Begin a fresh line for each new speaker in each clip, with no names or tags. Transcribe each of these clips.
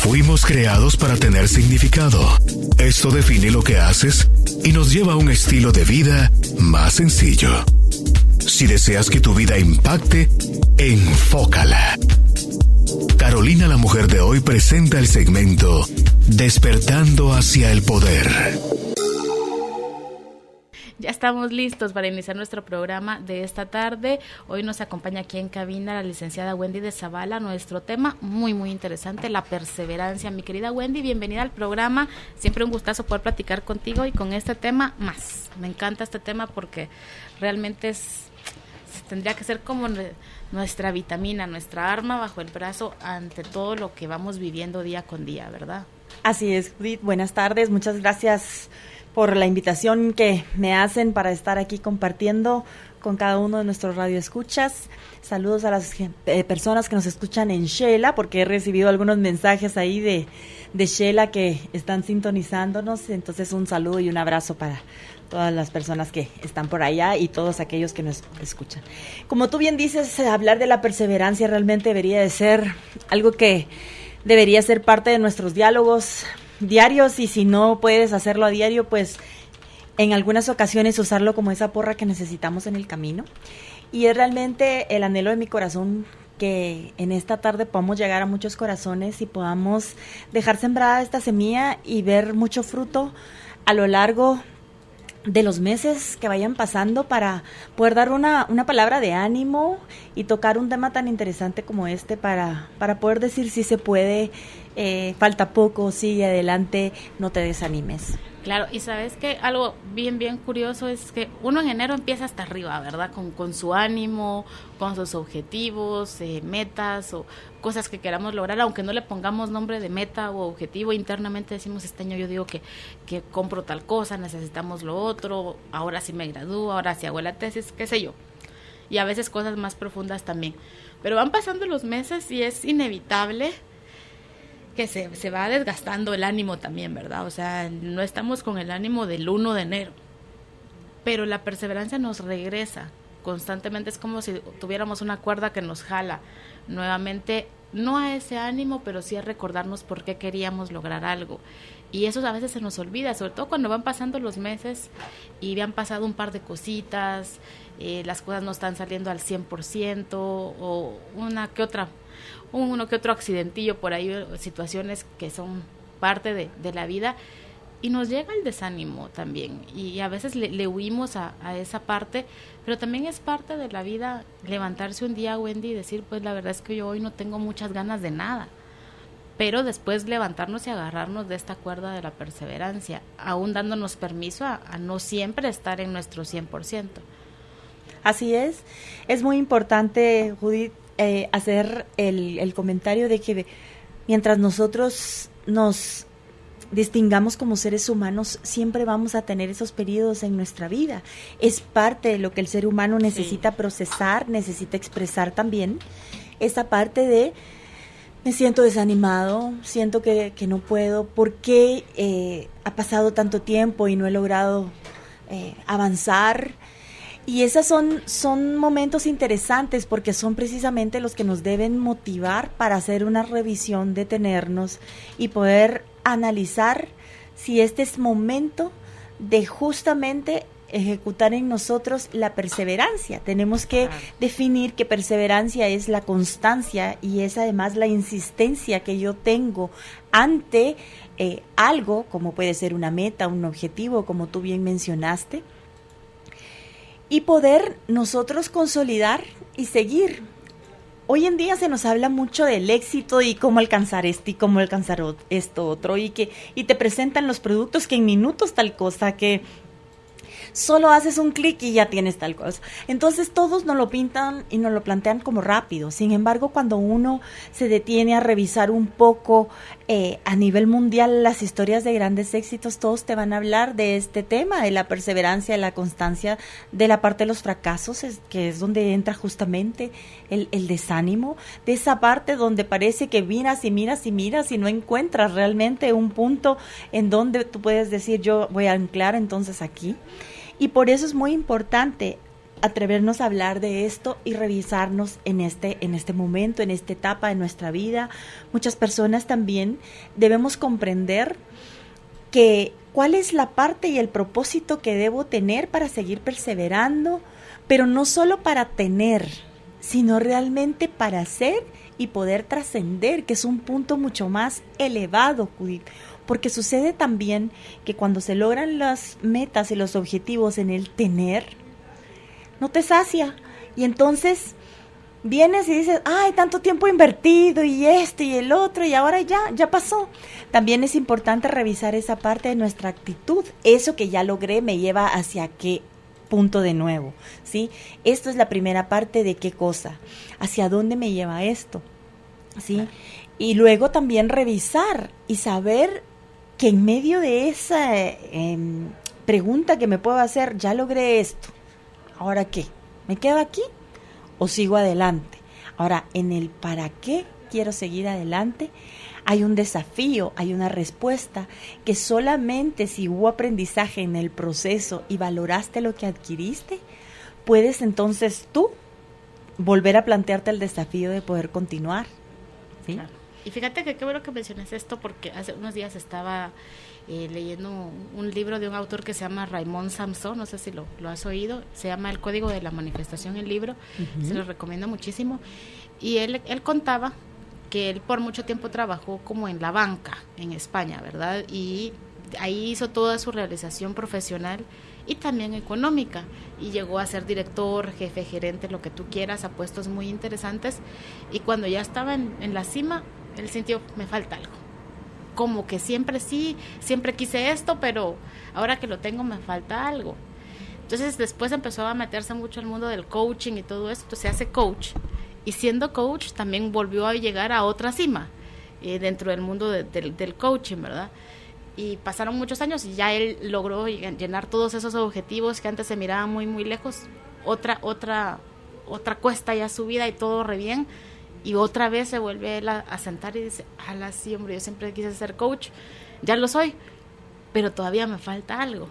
Fuimos creados para tener significado. Esto define lo que haces y nos lleva a un estilo de vida más sencillo. Si deseas que tu vida impacte, enfócala. Carolina, la mujer de hoy, presenta el segmento Despertando hacia el Poder.
Ya estamos listos para iniciar nuestro programa de esta tarde. Hoy nos acompaña aquí en cabina la licenciada Wendy de Zavala. Nuestro tema muy interesante, la perseverancia. Mi querida Wendy, bienvenida al programa. Siempre un gustazo poder platicar contigo y con este tema más. Me encanta este tema porque realmente tendría que ser como nuestra vitamina, nuestra arma bajo el brazo ante todo lo que vamos viviendo día con día, ¿verdad?
Así es, Judith. Buenas tardes. Muchas gracias por la invitación que me hacen para estar aquí compartiendo con cada uno de nuestros radioescuchas. Saludos a las personas que nos escuchan en Shela, porque he recibido algunos mensajes ahí de Shela que están sintonizándonos. Entonces, un saludo y un abrazo para todas las personas que están por allá y todos aquellos que nos escuchan. Como tú bien dices, hablar de la perseverancia realmente debería de ser algo que debería ser parte de nuestros diálogos diarios, y si no puedes hacerlo a diario, pues en algunas ocasiones usarlo como esa porra que necesitamos en el camino. Y es realmente el anhelo de mi corazón que en esta tarde podamos llegar a muchos corazones y podamos dejar sembrada esta semilla y ver mucho fruto a lo largo de los meses que vayan pasando, para poder dar una palabra de ánimo y tocar un tema tan interesante como este para poder decir si se puede, falta poco, sigue adelante, no te desanimes.
Claro, y sabes que algo bien curioso es que uno en enero empieza hasta arriba, ¿verdad? Con su ánimo, con sus objetivos, metas o cosas que queramos lograr, aunque no le pongamos nombre de meta o objetivo. Internamente decimos, este año yo digo que compro tal cosa, necesitamos lo otro, ahora sí me gradúo, ahora sí hago la tesis, qué sé yo. Y a veces cosas más profundas también. Pero van pasando los meses y es inevitable que se va desgastando el ánimo también, ¿verdad? O sea, no estamos con el ánimo del 1 de enero, pero la perseverancia nos regresa constantemente. Es como si tuviéramos una cuerda que nos jala nuevamente, no a ese ánimo, pero sí a recordarnos por qué queríamos lograr algo. Y eso a veces se nos olvida, sobre todo cuando van pasando los meses y han pasado un par de cositas, las cosas no están saliendo al 100% o uno que otro accidentillo por ahí, situaciones que son parte de la vida, y nos llega el desánimo también, y a veces le huimos a esa parte, pero también es parte de la vida levantarse un día, Wendy, y decir, pues la verdad es que yo hoy no tengo muchas ganas de nada, pero después levantarnos y agarrarnos de esta cuerda de la perseverancia, aún dándonos permiso a no siempre estar en nuestro 100%.
Así es muy importante, Judith, hacer el comentario de que mientras nosotros nos distingamos como seres humanos, siempre vamos a tener esos periodos en nuestra vida. Es parte de lo que el ser humano necesita procesar, necesita expresar también. Esa parte de me siento desanimado, siento que no puedo, ¿por qué ha pasado tanto tiempo y no he logrado avanzar? Y esos son momentos interesantes porque son precisamente los que nos deben motivar para hacer una revisión, detenernos y poder analizar si este es momento de justamente ejecutar en nosotros la perseverancia. Tenemos que definir que perseverancia es la constancia y es además la insistencia que yo tengo ante algo, como puede ser una meta, un objetivo, como tú bien mencionaste, y poder nosotros consolidar y seguir. Hoy en día se nos habla mucho del éxito y cómo alcanzar esto y cómo alcanzar esto otro, y te presentan los productos que en minutos tal cosa, que solo haces un clic y ya tienes tal cosa. Entonces todos nos lo pintan y nos lo plantean como rápido. Sin embargo, cuando uno se detiene a revisar un poco a nivel mundial las historias de grandes éxitos, todos te van a hablar de este tema, de la perseverancia, de la constancia, de la parte de los fracasos, que es donde entra justamente el desánimo, de esa parte donde parece que miras y miras y miras y no encuentras realmente un punto en donde tú puedes decir, yo voy a anclar entonces aquí. Y por eso es muy importante atrevernos a hablar de esto y revisarnos en este momento, en esta etapa de nuestra vida. Muchas personas también debemos comprender que cuál es la parte y el propósito que debo tener para seguir perseverando, pero no solo para tener, sino realmente para ser y poder trascender, que es un punto mucho más elevado, Judith. Porque sucede también que cuando se logran las metas y los objetivos en el tener, no te sacia. Y entonces vienes y dices, ay, tanto tiempo invertido y esto y el otro y ahora ya pasó. También es importante revisar esa parte de nuestra actitud. Eso que ya logré me lleva hacia qué punto de nuevo, ¿sí? Esto es la primera parte de qué cosa, hacia dónde me lleva esto, ¿sí? Y luego también revisar y saber que en medio de esa pregunta que me puedo hacer, ya logré esto, ¿ahora qué? ¿Me quedo aquí o sigo adelante? Ahora, en el para qué quiero seguir adelante, hay un desafío, hay una respuesta que solamente si hubo aprendizaje en el proceso y valoraste lo que adquiriste, puedes entonces tú volver a plantearte el desafío de poder continuar, ¿sí?
Claro. Y fíjate que qué bueno que mencionas esto, porque hace unos días estaba leyendo un libro de un autor que se llama Raymond Samson, no sé si lo has oído, se llama El Código de la Manifestación, el libro, se lo recomiendo muchísimo, y él contaba que él por mucho tiempo trabajó como en la banca en España, ¿verdad? Y ahí hizo toda su realización profesional y también económica, y llegó a ser director, jefe, gerente, lo que tú quieras, a puestos muy interesantes, y cuando ya estaba en la cima, él sintió, me falta algo, como que siempre quise esto, pero ahora que lo tengo me falta algo. Entonces después empezó a meterse mucho al mundo del coaching y todo esto, entonces se hace coach, y siendo coach también volvió a llegar a otra cima dentro del mundo del coaching, ¿verdad? Y pasaron muchos años y ya él logró llenar todos esos objetivos que antes se miraban muy muy lejos, otra cuesta ya subida y todo re bien, y otra vez se vuelve él a sentar y dice, ala, sí, hombre, yo siempre quise ser coach, ya lo soy, pero todavía me falta algo.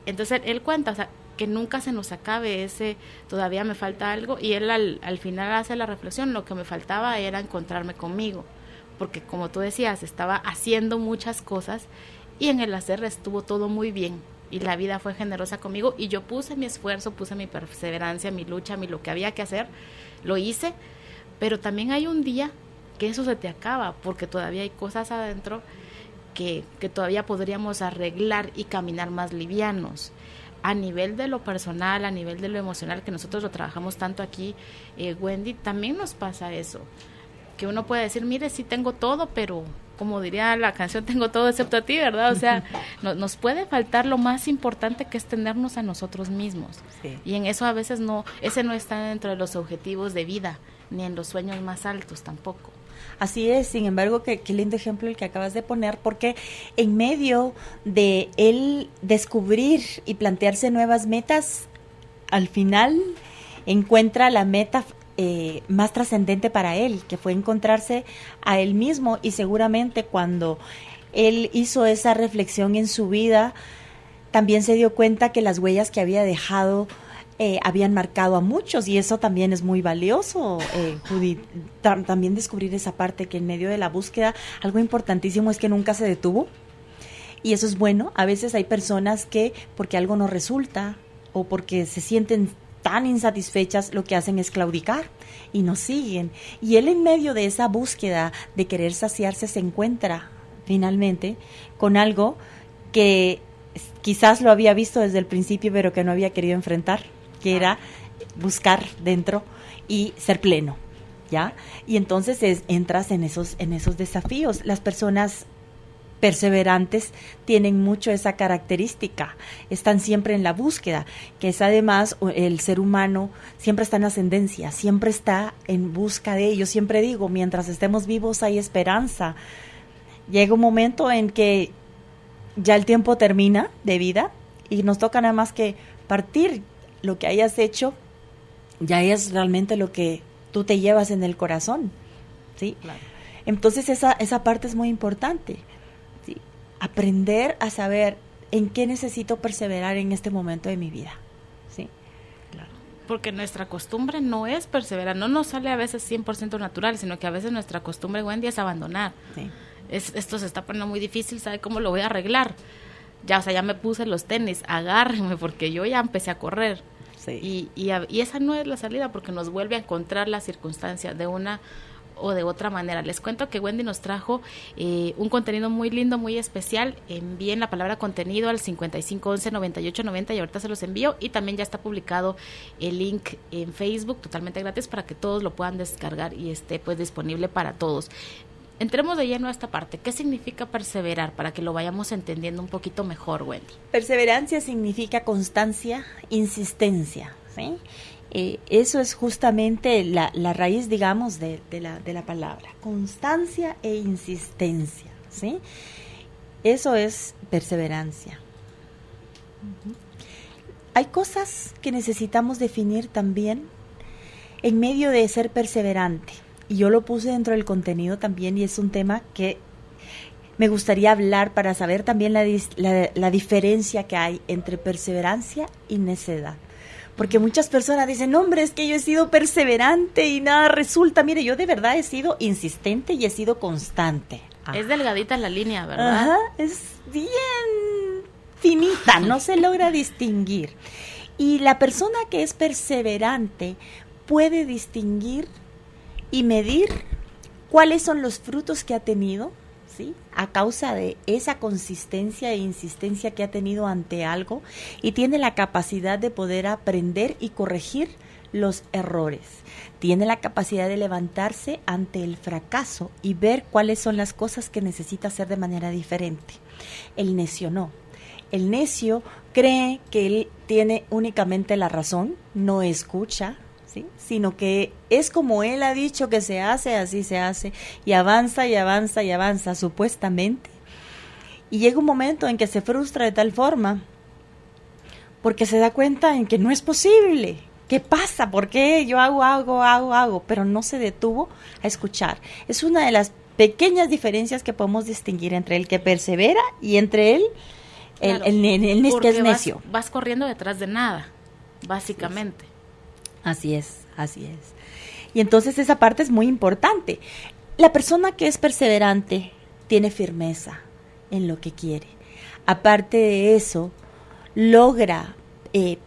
Entonces él cuenta, o sea, que nunca se nos acabe ese todavía me falta algo, y él al final hace la reflexión, lo que me faltaba era encontrarme conmigo, porque como tú decías, estaba haciendo muchas cosas y en el hacer estuvo todo muy bien y la vida fue generosa conmigo, y yo puse mi esfuerzo, puse mi perseverancia, mi lucha, lo que había que hacer, lo hice, pero también hay un día que eso se te acaba, porque todavía hay cosas adentro que todavía podríamos arreglar y caminar más livianos. A nivel de lo personal, a nivel de lo emocional, que nosotros lo trabajamos tanto aquí, Wendy, también nos pasa eso, que uno puede decir, mire, sí tengo todo, pero como diría la canción, tengo todo excepto a ti, ¿verdad? O sea, nos puede faltar lo más importante, que es tenernos a nosotros mismos. Sí. Y en eso a veces ese no está dentro de los objetivos de vida, ni en los sueños más altos tampoco.
Así es, sin embargo, qué lindo ejemplo el que acabas de poner, porque en medio de él descubrir y plantearse nuevas metas, al final encuentra la meta más trascendente para él, que fue encontrarse a él mismo, y seguramente cuando él hizo esa reflexión en su vida, también se dio cuenta que las huellas que había dejado habían marcado a muchos, y eso también es muy valioso, Judith, también descubrir esa parte, que en medio de la búsqueda, algo importantísimo es que nunca se detuvo, y eso es bueno. A veces hay personas que, porque algo no resulta, o porque se sienten tan insatisfechas, lo que hacen es claudicar y no siguen, y él en medio de esa búsqueda de querer saciarse se encuentra finalmente con algo que quizás lo había visto desde el principio, pero que no había querido enfrentar, que era buscar dentro y ser pleno, ¿ya? Y entonces entras en esos desafíos. Las personas perseverantes tienen mucho esa característica, están siempre en la búsqueda, que es además el ser humano siempre está en ascendencia, siempre está en busca de ello. Siempre digo, mientras estemos vivos hay esperanza. Llega un momento en que ya el tiempo termina de vida y nos toca nada más que partir. Lo que hayas hecho ya es realmente lo que tú te llevas en el corazón, ¿sí? Claro. Entonces esa parte es muy importante, ¿sí? Aprender a saber en qué necesito perseverar en este momento de mi vida, ¿sí?
Claro. Porque nuestra costumbre no es perseverar, no nos sale a veces 100% natural, sino que a veces nuestra costumbre, Wendy, es abandonar.
Sí.
Esto se está poniendo muy difícil, ¿sabe cómo lo voy a arreglar? Ya, o sea, ya me puse los tenis, agárrenme, porque yo ya empecé a correr.
Sí.
Y esa no es la salida, porque nos vuelve a encontrar la circunstancia de una o de otra manera. Les cuento que Wendy nos trajo un contenido muy lindo, muy especial. Envíen la palabra contenido al 5511-9890 y ahorita se los envío, y también ya está publicado el link en Facebook totalmente gratis para que todos lo puedan descargar y esté pues disponible para todos. Entremos de lleno a esta parte. ¿Qué significa perseverar? Para que lo vayamos entendiendo un poquito mejor, Wendy.
Perseverancia significa constancia, insistencia, ¿sí? Eso es justamente la raíz, digamos, de la palabra. Constancia e insistencia, ¿sí? Eso es perseverancia. Uh-huh. Hay cosas que necesitamos definir también en medio de ser perseverante. Y yo lo puse dentro del contenido también, y es un tema que me gustaría hablar para saber también la diferencia que hay entre perseverancia y necedad. Porque muchas personas dicen, no, hombre, es que yo he sido perseverante y nada resulta. Mire, yo de verdad he sido insistente y he sido constante. Ajá.
Es delgadita la línea, ¿verdad?
Ajá, es bien finita, no se logra distinguir. Y la persona que es perseverante puede distinguir y medir cuáles son los frutos que ha tenido, ¿sí? A causa de esa consistencia e insistencia que ha tenido ante algo, y tiene la capacidad de poder aprender y corregir los errores. Tiene la capacidad de levantarse ante el fracaso y ver cuáles son las cosas que necesita hacer de manera diferente. El necio no. El necio cree que él tiene únicamente la razón, no escucha, ¿sí? Sino que es como él ha dicho que se hace, así se hace, y avanza y avanza y avanza supuestamente, y llega un momento en que se frustra de tal forma porque se da cuenta en que no es posible. ¿Qué pasa? ¿Por qué yo hago? Pero no se detuvo a escuchar. Es una de las pequeñas diferencias que podemos distinguir entre el que persevera y entre él, claro, el que es necio.
Vas corriendo detrás de nada, básicamente.
Así es. Y entonces esa parte es muy importante. La persona que es perseverante tiene firmeza en lo que quiere. Aparte de eso, logra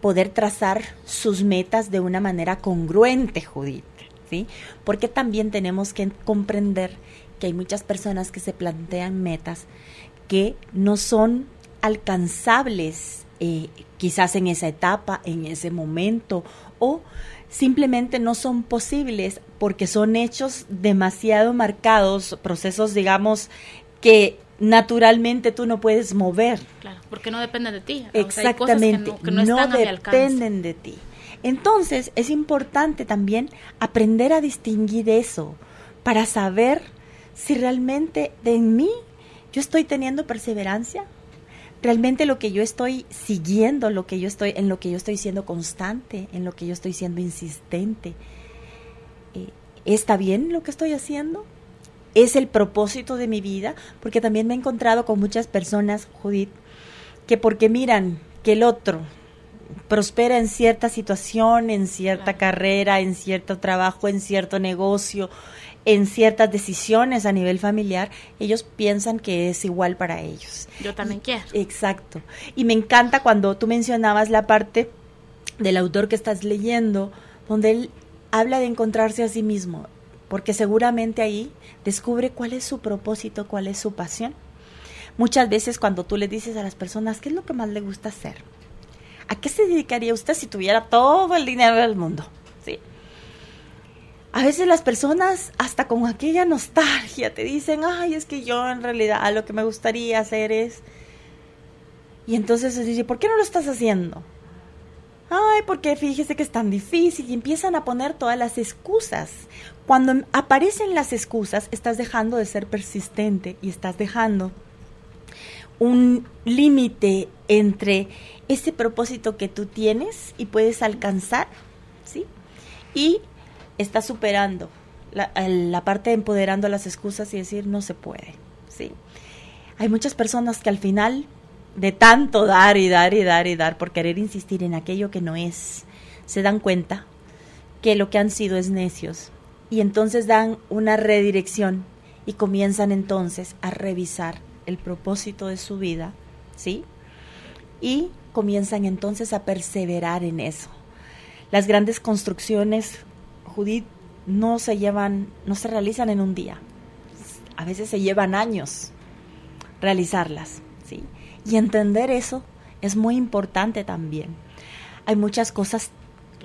poder trazar sus metas de una manera congruente, Judith, ¿sí? Porque también tenemos que comprender que hay muchas personas que se plantean metas que no son alcanzables quizás en esa etapa, en ese momento, o simplemente no son posibles porque son hechos demasiado marcados, procesos, digamos, que naturalmente tú no puedes mover.
Claro, porque no dependen de ti.
Exactamente,
o sea, que no están a mi alcance.
Dependen de ti. Entonces, es importante también aprender a distinguir eso para saber si realmente en mí yo estoy teniendo perseverancia, realmente lo que yo estoy siguiendo, en lo que yo estoy siendo constante, en lo que yo estoy siendo insistente. ¿Está bien lo que estoy haciendo? ¿Es el propósito de mi vida? Porque también me he encontrado con muchas personas, Judith, que porque miran que el otro prospera en cierta situación, en cierta carrera, en cierto trabajo, en cierto negocio, en ciertas decisiones a nivel familiar, ellos piensan que es igual para ellos.
Yo también quiero.
Exacto. Y me encanta cuando tú mencionabas la parte del autor que estás leyendo, donde él habla de encontrarse a sí mismo, porque seguramente ahí descubre cuál es su propósito, cuál es su pasión. Muchas veces cuando tú le dices a las personas, ¿qué es lo que más le gusta hacer? ¿A qué se dedicaría usted si tuviera todo el dinero del mundo? ¿Sí? A veces las personas, hasta con aquella nostalgia, te dicen, ay, es que yo en realidad lo que me gustaría hacer es... Y entonces se dice, ¿por qué no lo estás haciendo? Ay, porque fíjese que es tan difícil, y empiezan a poner todas las excusas. Cuando aparecen las excusas, estás dejando de ser persistente y estás dejando un límite entre ese propósito que tú tienes y puedes alcanzar, ¿sí? Y estás superando la parte de empoderando las excusas y decir no se puede, ¿sí? Hay muchas personas que al final de tanto dar y dar por querer insistir en aquello que no es, se dan cuenta que lo que han sido es necios y entonces dan una redirección y comienzan entonces a revisar el propósito de su vida, ¿sí? Y comienzan entonces a perseverar en eso. Las grandes construcciones, Judith, no se realizan en un día. A veces se llevan años realizarlas, ¿sí? Y entender eso es muy importante también. Hay muchas cosas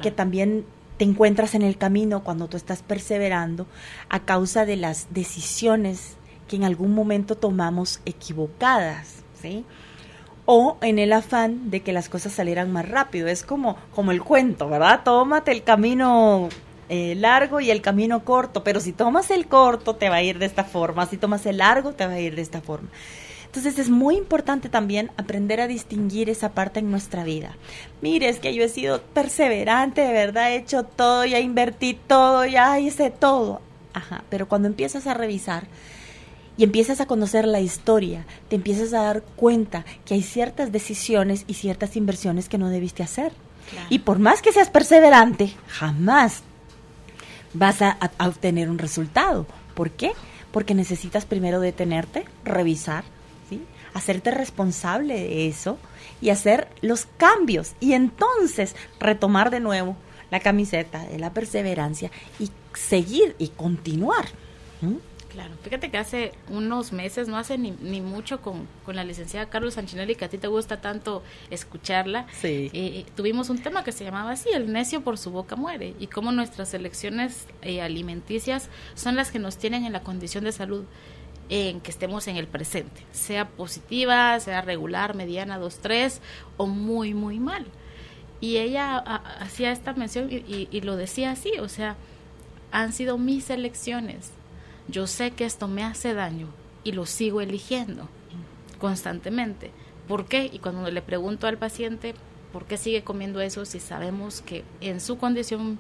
que también te encuentras en el camino cuando tú estás perseverando a causa de las decisiones que en algún momento tomamos equivocadas, ¿sí? O en el afán de que las cosas salieran más rápido. Es como el cuento, ¿verdad? Tómate el camino largo y el camino corto, pero si tomas el corto te va a ir de esta forma, si tomas el largo te va a ir de esta forma. Entonces es muy importante también aprender a distinguir esa parte en nuestra vida. Mire, es que yo he sido perseverante, de verdad, he hecho todo, ya invertí todo, ya hice todo. Ajá, pero cuando empiezas a revisar y empiezas a conocer la historia, te empiezas a dar cuenta que hay ciertas decisiones y ciertas inversiones que no debiste hacer. Claro. Y por más que seas perseverante, jamás vas a obtener un resultado. ¿Por qué? Porque necesitas primero detenerte, revisar, ¿sí? Hacerte responsable de eso y hacer los cambios y entonces retomar de nuevo la camiseta de la perseverancia y seguir y continuar.
Claro, fíjate que hace unos meses, no hace ni mucho, con la licenciada Carlos Sanchinelli, que a ti te gusta tanto escucharla, sí. Tuvimos un tema que se llamaba así, el necio por su boca muere, y cómo nuestras elecciones alimenticias son las que nos tienen en la condición de salud en que estemos en el presente, sea positiva, sea regular, mediana, 2, 3, o muy, muy mal. Y ella hacía esta mención y lo decía así, o sea, han sido mis elecciones. Yo sé que esto me hace daño y lo sigo eligiendo constantemente. ¿Por qué? Y cuando le pregunto al paciente por qué sigue comiendo eso, si sabemos que en su condición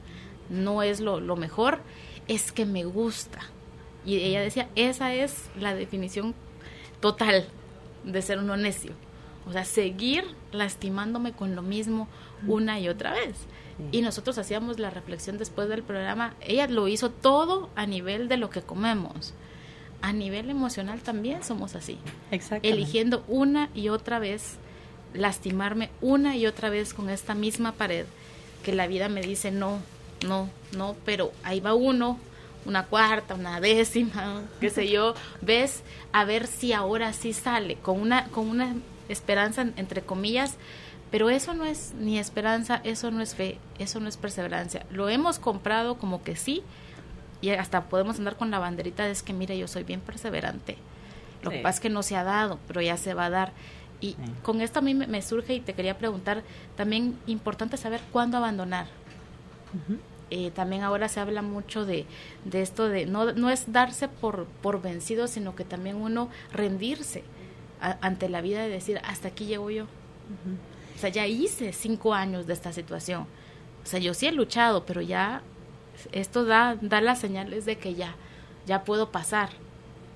no es lo mejor, es que me gusta. Y ella decía, esa es la definición total de ser uno necio. O sea, seguir lastimándome con lo mismo una y otra vez. Y nosotros hacíamos la reflexión después del programa. Ella lo hizo todo a nivel de lo que comemos. A nivel emocional también somos así. Eligiendo una y otra vez, lastimarme una y otra vez con esta misma pared que la vida me dice no, pero ahí va uno, una cuarta, una décima, qué sé yo, ves, a ver si ahora sí sale, con una esperanza entre comillas. Pero eso no es ni esperanza, eso no es fe, eso no es perseverancia. Lo hemos comprado como que sí, y hasta podemos andar con la banderita de es que mire, yo soy bien perseverante. Lo que pasa es que no se ha dado, pero ya se va a dar. Y con esto a mí me surge y te quería preguntar, también importante saber cuándo abandonar. También ahora se habla mucho de esto de no es darse por vencido, sino que también uno rendirse ante la vida y decir, hasta aquí llego yo. O sea, ya hice 5 años de esta situación. O sea, yo sí he luchado, pero ya esto da las señales de que ya puedo pasar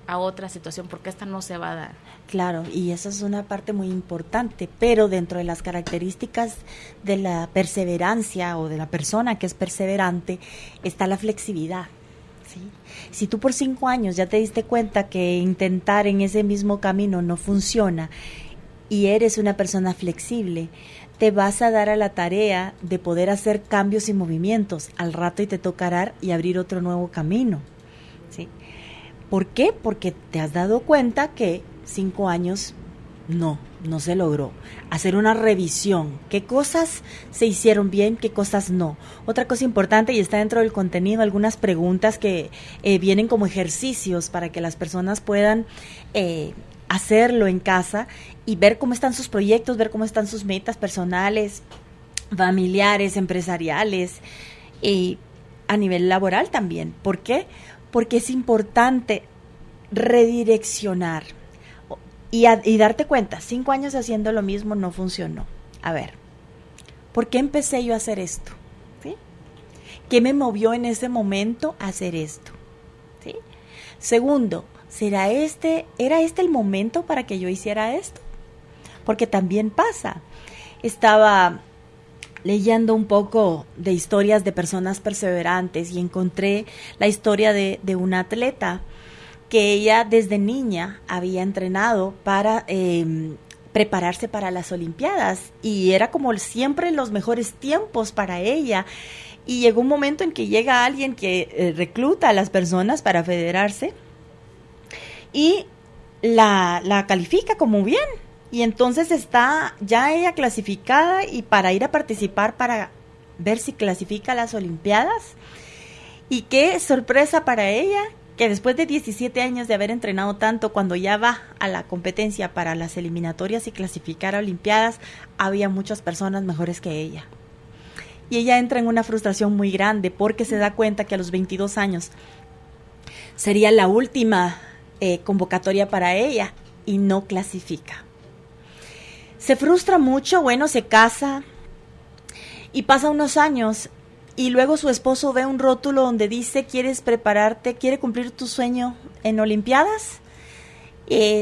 a otra situación, porque esta no se va a dar.
Claro, y esa es una parte muy importante, pero dentro de las características de la perseverancia o de la persona que es perseverante está la flexibilidad. ¿Sí? Si tú por 5 años ya te diste cuenta que intentar en ese mismo camino no funciona y eres una persona flexible, te vas a dar a la tarea de poder hacer cambios y movimientos al rato y te tocará y abrir otro nuevo camino. ¿Sí? ¿Por qué? Porque te has dado cuenta que 5 años no se logró. Hacer una revisión. ¿Qué cosas se hicieron bien? ¿Qué cosas no? Otra cosa importante, y está dentro del contenido, algunas preguntas que vienen como ejercicios para que las personas puedan hacerlo en casa y ver cómo están sus proyectos, ver cómo están sus metas personales, familiares, empresariales y a nivel laboral también. ¿Por qué? Porque es importante redireccionar y darte cuenta, 5 años haciendo lo mismo no funcionó. A ver, ¿por qué empecé yo a hacer esto? ¿Sí? ¿Qué me movió en ese momento a hacer esto? ¿Sí? Segundo, ¿era este el momento para que yo hiciera esto? Porque también pasa. Estaba leyendo un poco de historias de personas perseverantes y encontré la historia de una atleta que ella desde niña había entrenado para prepararse para las Olimpiadas y era como siempre los mejores tiempos para ella. Y llegó un momento en que llega alguien que recluta a las personas para federarse y la califica como bien. Y entonces está ya ella clasificada y para ir a participar para ver si clasifica a las Olimpiadas. Y qué sorpresa para ella, que después de 17 años de haber entrenado tanto, cuando ya va a la competencia para las eliminatorias y clasificar a Olimpiadas, había muchas personas mejores que ella. Y ella entra en una frustración muy grande porque se da cuenta que a los 22 años sería la última convocatoria para ella y no clasifica. Se frustra mucho, bueno, se casa y pasa unos años y luego su esposo ve un rótulo donde dice: ¿quieres prepararte? ¿Quieres cumplir tu sueño en Olimpiadas?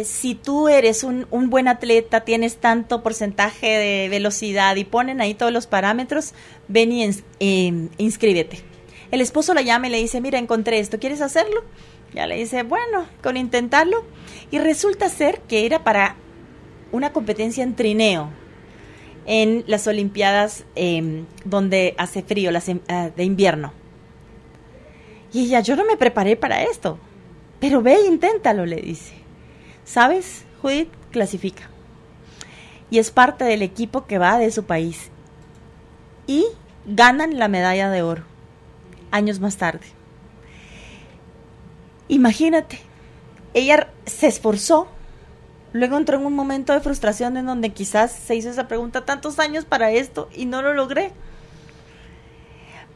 Si tú eres un buen atleta, tienes tanto porcentaje de velocidad y ponen ahí todos los parámetros, ven y inscríbete. El esposo la llama y le dice: mira, encontré esto, ¿quieres hacerlo? Ya le dice: bueno, con intentarlo. Y resulta ser que era para una competencia en trineo en las Olimpiadas donde hace frío, de invierno. Y ella: yo no me preparé para esto, pero ve e inténtalo, le dice. ¿Sabes? Judith clasifica y es parte del equipo que va de su país y ganan la medalla de oro años más tarde. Imagínate, ella se esforzó, luego entró en un momento de frustración en donde quizás se hizo esa pregunta: tantos años para esto y no lo logré.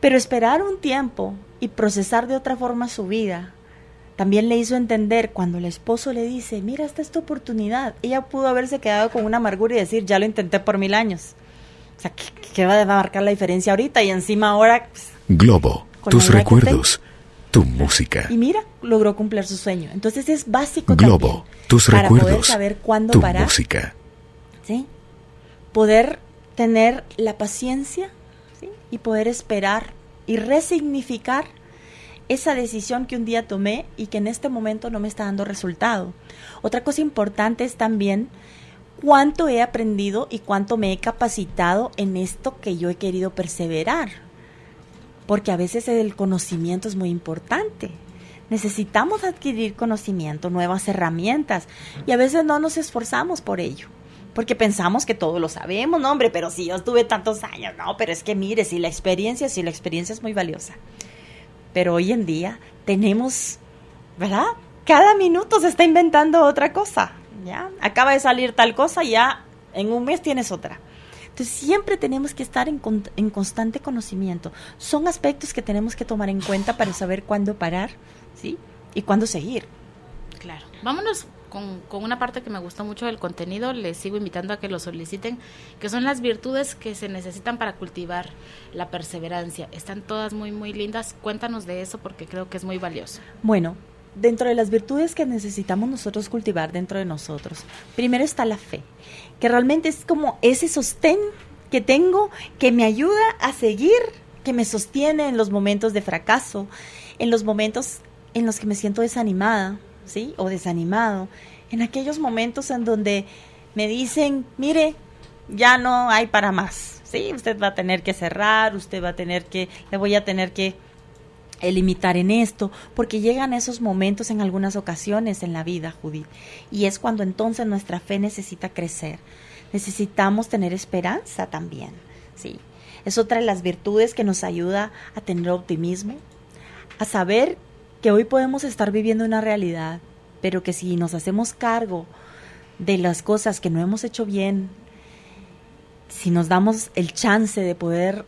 Pero esperar un tiempo y procesar de otra forma su vida también le hizo entender, cuando el esposo le dice: mira, esta es tu oportunidad. Ella pudo haberse quedado con una amargura y decir: ya lo intenté por 1000 años. O sea, ¿qué va a marcar la diferencia ahorita? Y encima ahora... Pues,
Globo, tus recuerdos, tu música.
Y mira, logró cumplir su sueño. Entonces es básico
Globo,
también,
tus
para
recuerdos,
poder saber cuándo
tu
parar,
música.
¿sí? Poder tener la paciencia, ¿sí? Y poder esperar y resignificar esa decisión que un día tomé y que en este momento no me está dando resultado. Otra cosa importante es también cuánto he aprendido y cuánto me he capacitado en esto que yo he querido perseverar. Porque a veces el conocimiento es muy importante. Necesitamos adquirir conocimiento, nuevas herramientas, y a veces no nos esforzamos por ello. Porque pensamos que todo lo sabemos, no, hombre, pero si yo estuve tantos años, no, pero es que mire, si la experiencia es muy valiosa. Pero hoy en día tenemos, ¿verdad? Cada minuto se está inventando otra cosa, ¿ya? Acaba de salir tal cosa, ya en un mes tienes otra. Entonces siempre tenemos que estar en constante conocimiento. Son aspectos que tenemos que tomar en cuenta para saber cuándo parar, ¿sí? Y cuándo seguir.
Claro. Vámonos con una parte que me gustó mucho del contenido. Les sigo invitando a que lo soliciten, que son las virtudes que se necesitan para cultivar la perseverancia. Están todas muy, muy lindas. Cuéntanos de eso porque creo que es muy valioso.
Bueno, dentro de las virtudes que necesitamos nosotros cultivar dentro de nosotros, primero está la fe, que realmente es como ese sostén que tengo, que me ayuda a seguir, que me sostiene en los momentos de fracaso, en los momentos en los que me siento desanimada, ¿sí? O desanimado, en aquellos momentos en donde me dicen: mire, ya no hay para más, ¿sí? Usted va a tener que cerrar, le voy a tener que limitar en esto, porque llegan esos momentos en algunas ocasiones en la vida, Judith, y es cuando entonces nuestra fe necesita crecer. Necesitamos tener esperanza también, ¿sí? Es otra de las virtudes que nos ayuda a tener optimismo, a saber que hoy podemos estar viviendo una realidad, pero que si nos hacemos cargo de las cosas que no hemos hecho bien, si nos damos el chance de poder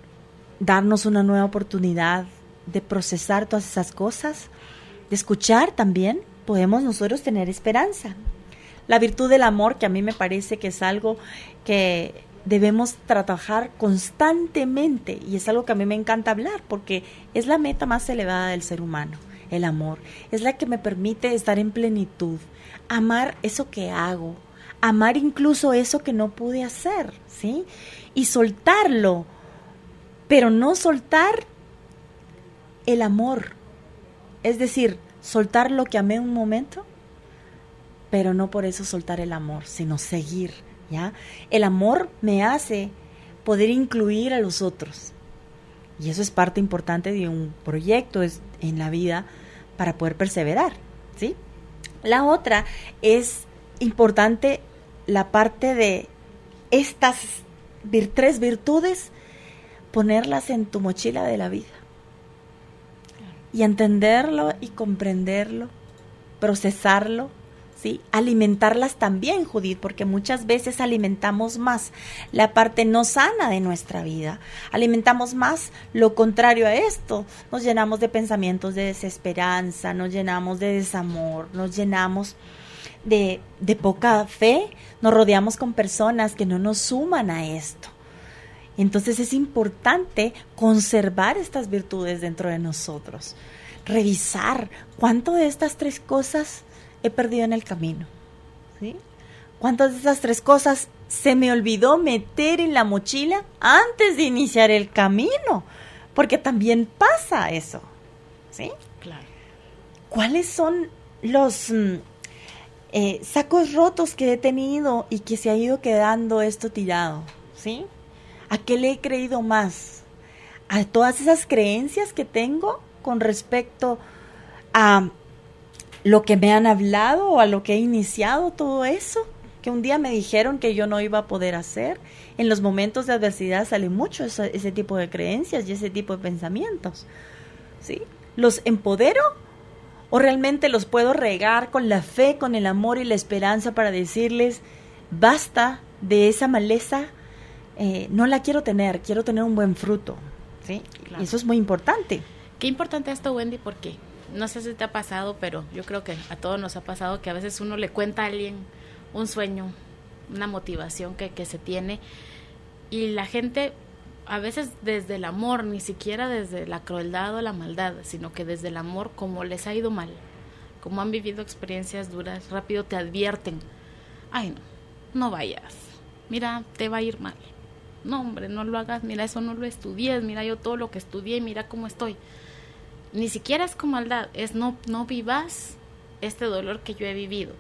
darnos una nueva oportunidad de procesar todas esas cosas, de escuchar también, podemos nosotros tener esperanza. La virtud del amor, que a mí me parece que es algo que debemos trabajar constantemente, y es algo que a mí me encanta hablar, porque es la meta más elevada del ser humano. El amor es la que me permite estar en plenitud, amar eso que hago, amar incluso eso que no pude hacer, ¿sí? Y soltarlo pero no soltar el amor. Es decir, soltar lo que amé un momento, pero no por eso soltar el amor, sino seguir, ¿ya? El amor me hace poder incluir a los otros. Y eso es parte importante de un proyecto en la vida para poder perseverar, ¿sí? La otra es importante la parte de estas 3 virtudes, ponerlas en tu mochila de la vida. Y entenderlo y comprenderlo, procesarlo, ¿sí? Alimentarlas también, Judith, porque muchas veces alimentamos más la parte no sana de nuestra vida. Alimentamos más lo contrario a esto. Nos llenamos de pensamientos de desesperanza, nos llenamos de desamor, nos llenamos de poca fe, nos rodeamos con personas que no nos suman a esto. Entonces es importante conservar estas virtudes dentro de nosotros, revisar cuánto de estas 3 cosas he perdido en el camino, ¿sí? ¿Cuántas de estas 3 cosas se me olvidó meter en la mochila antes de iniciar el camino? Porque también pasa eso, ¿sí?
Claro.
¿Cuáles son los sacos rotos que he tenido y que se ha ido quedando esto tirado, ¿sí? ¿A qué le he creído más? ¿A todas esas creencias que tengo con respecto a lo que me han hablado o a lo que he iniciado todo eso? Que un día me dijeron que yo no iba a poder hacer. En los momentos de adversidad sale mucho ese tipo de creencias y ese tipo de pensamientos, ¿sí? ¿Los empodero o realmente los puedo regar con la fe, con el amor y la esperanza para decirles, basta de esa maleza? No la quiero tener un buen fruto, ¿sí? Claro. Eso es muy importante.
Qué importante esto, Wendy, porque no sé si te ha pasado, pero yo creo que a todos nos ha pasado que a veces uno le cuenta a alguien un sueño, una motivación que se tiene, y la gente a veces desde el amor, ni siquiera desde la crueldad o la maldad, sino que desde el amor, como les ha ido mal, como han vivido experiencias duras, rápido te advierten, ay no vayas, mira, te va a ir mal. No, hombre, no lo hagas, mira, eso no lo estudies, mira yo todo lo que estudié, mira cómo estoy. Ni siquiera es con maldad, es no vivas este dolor que yo he vivido.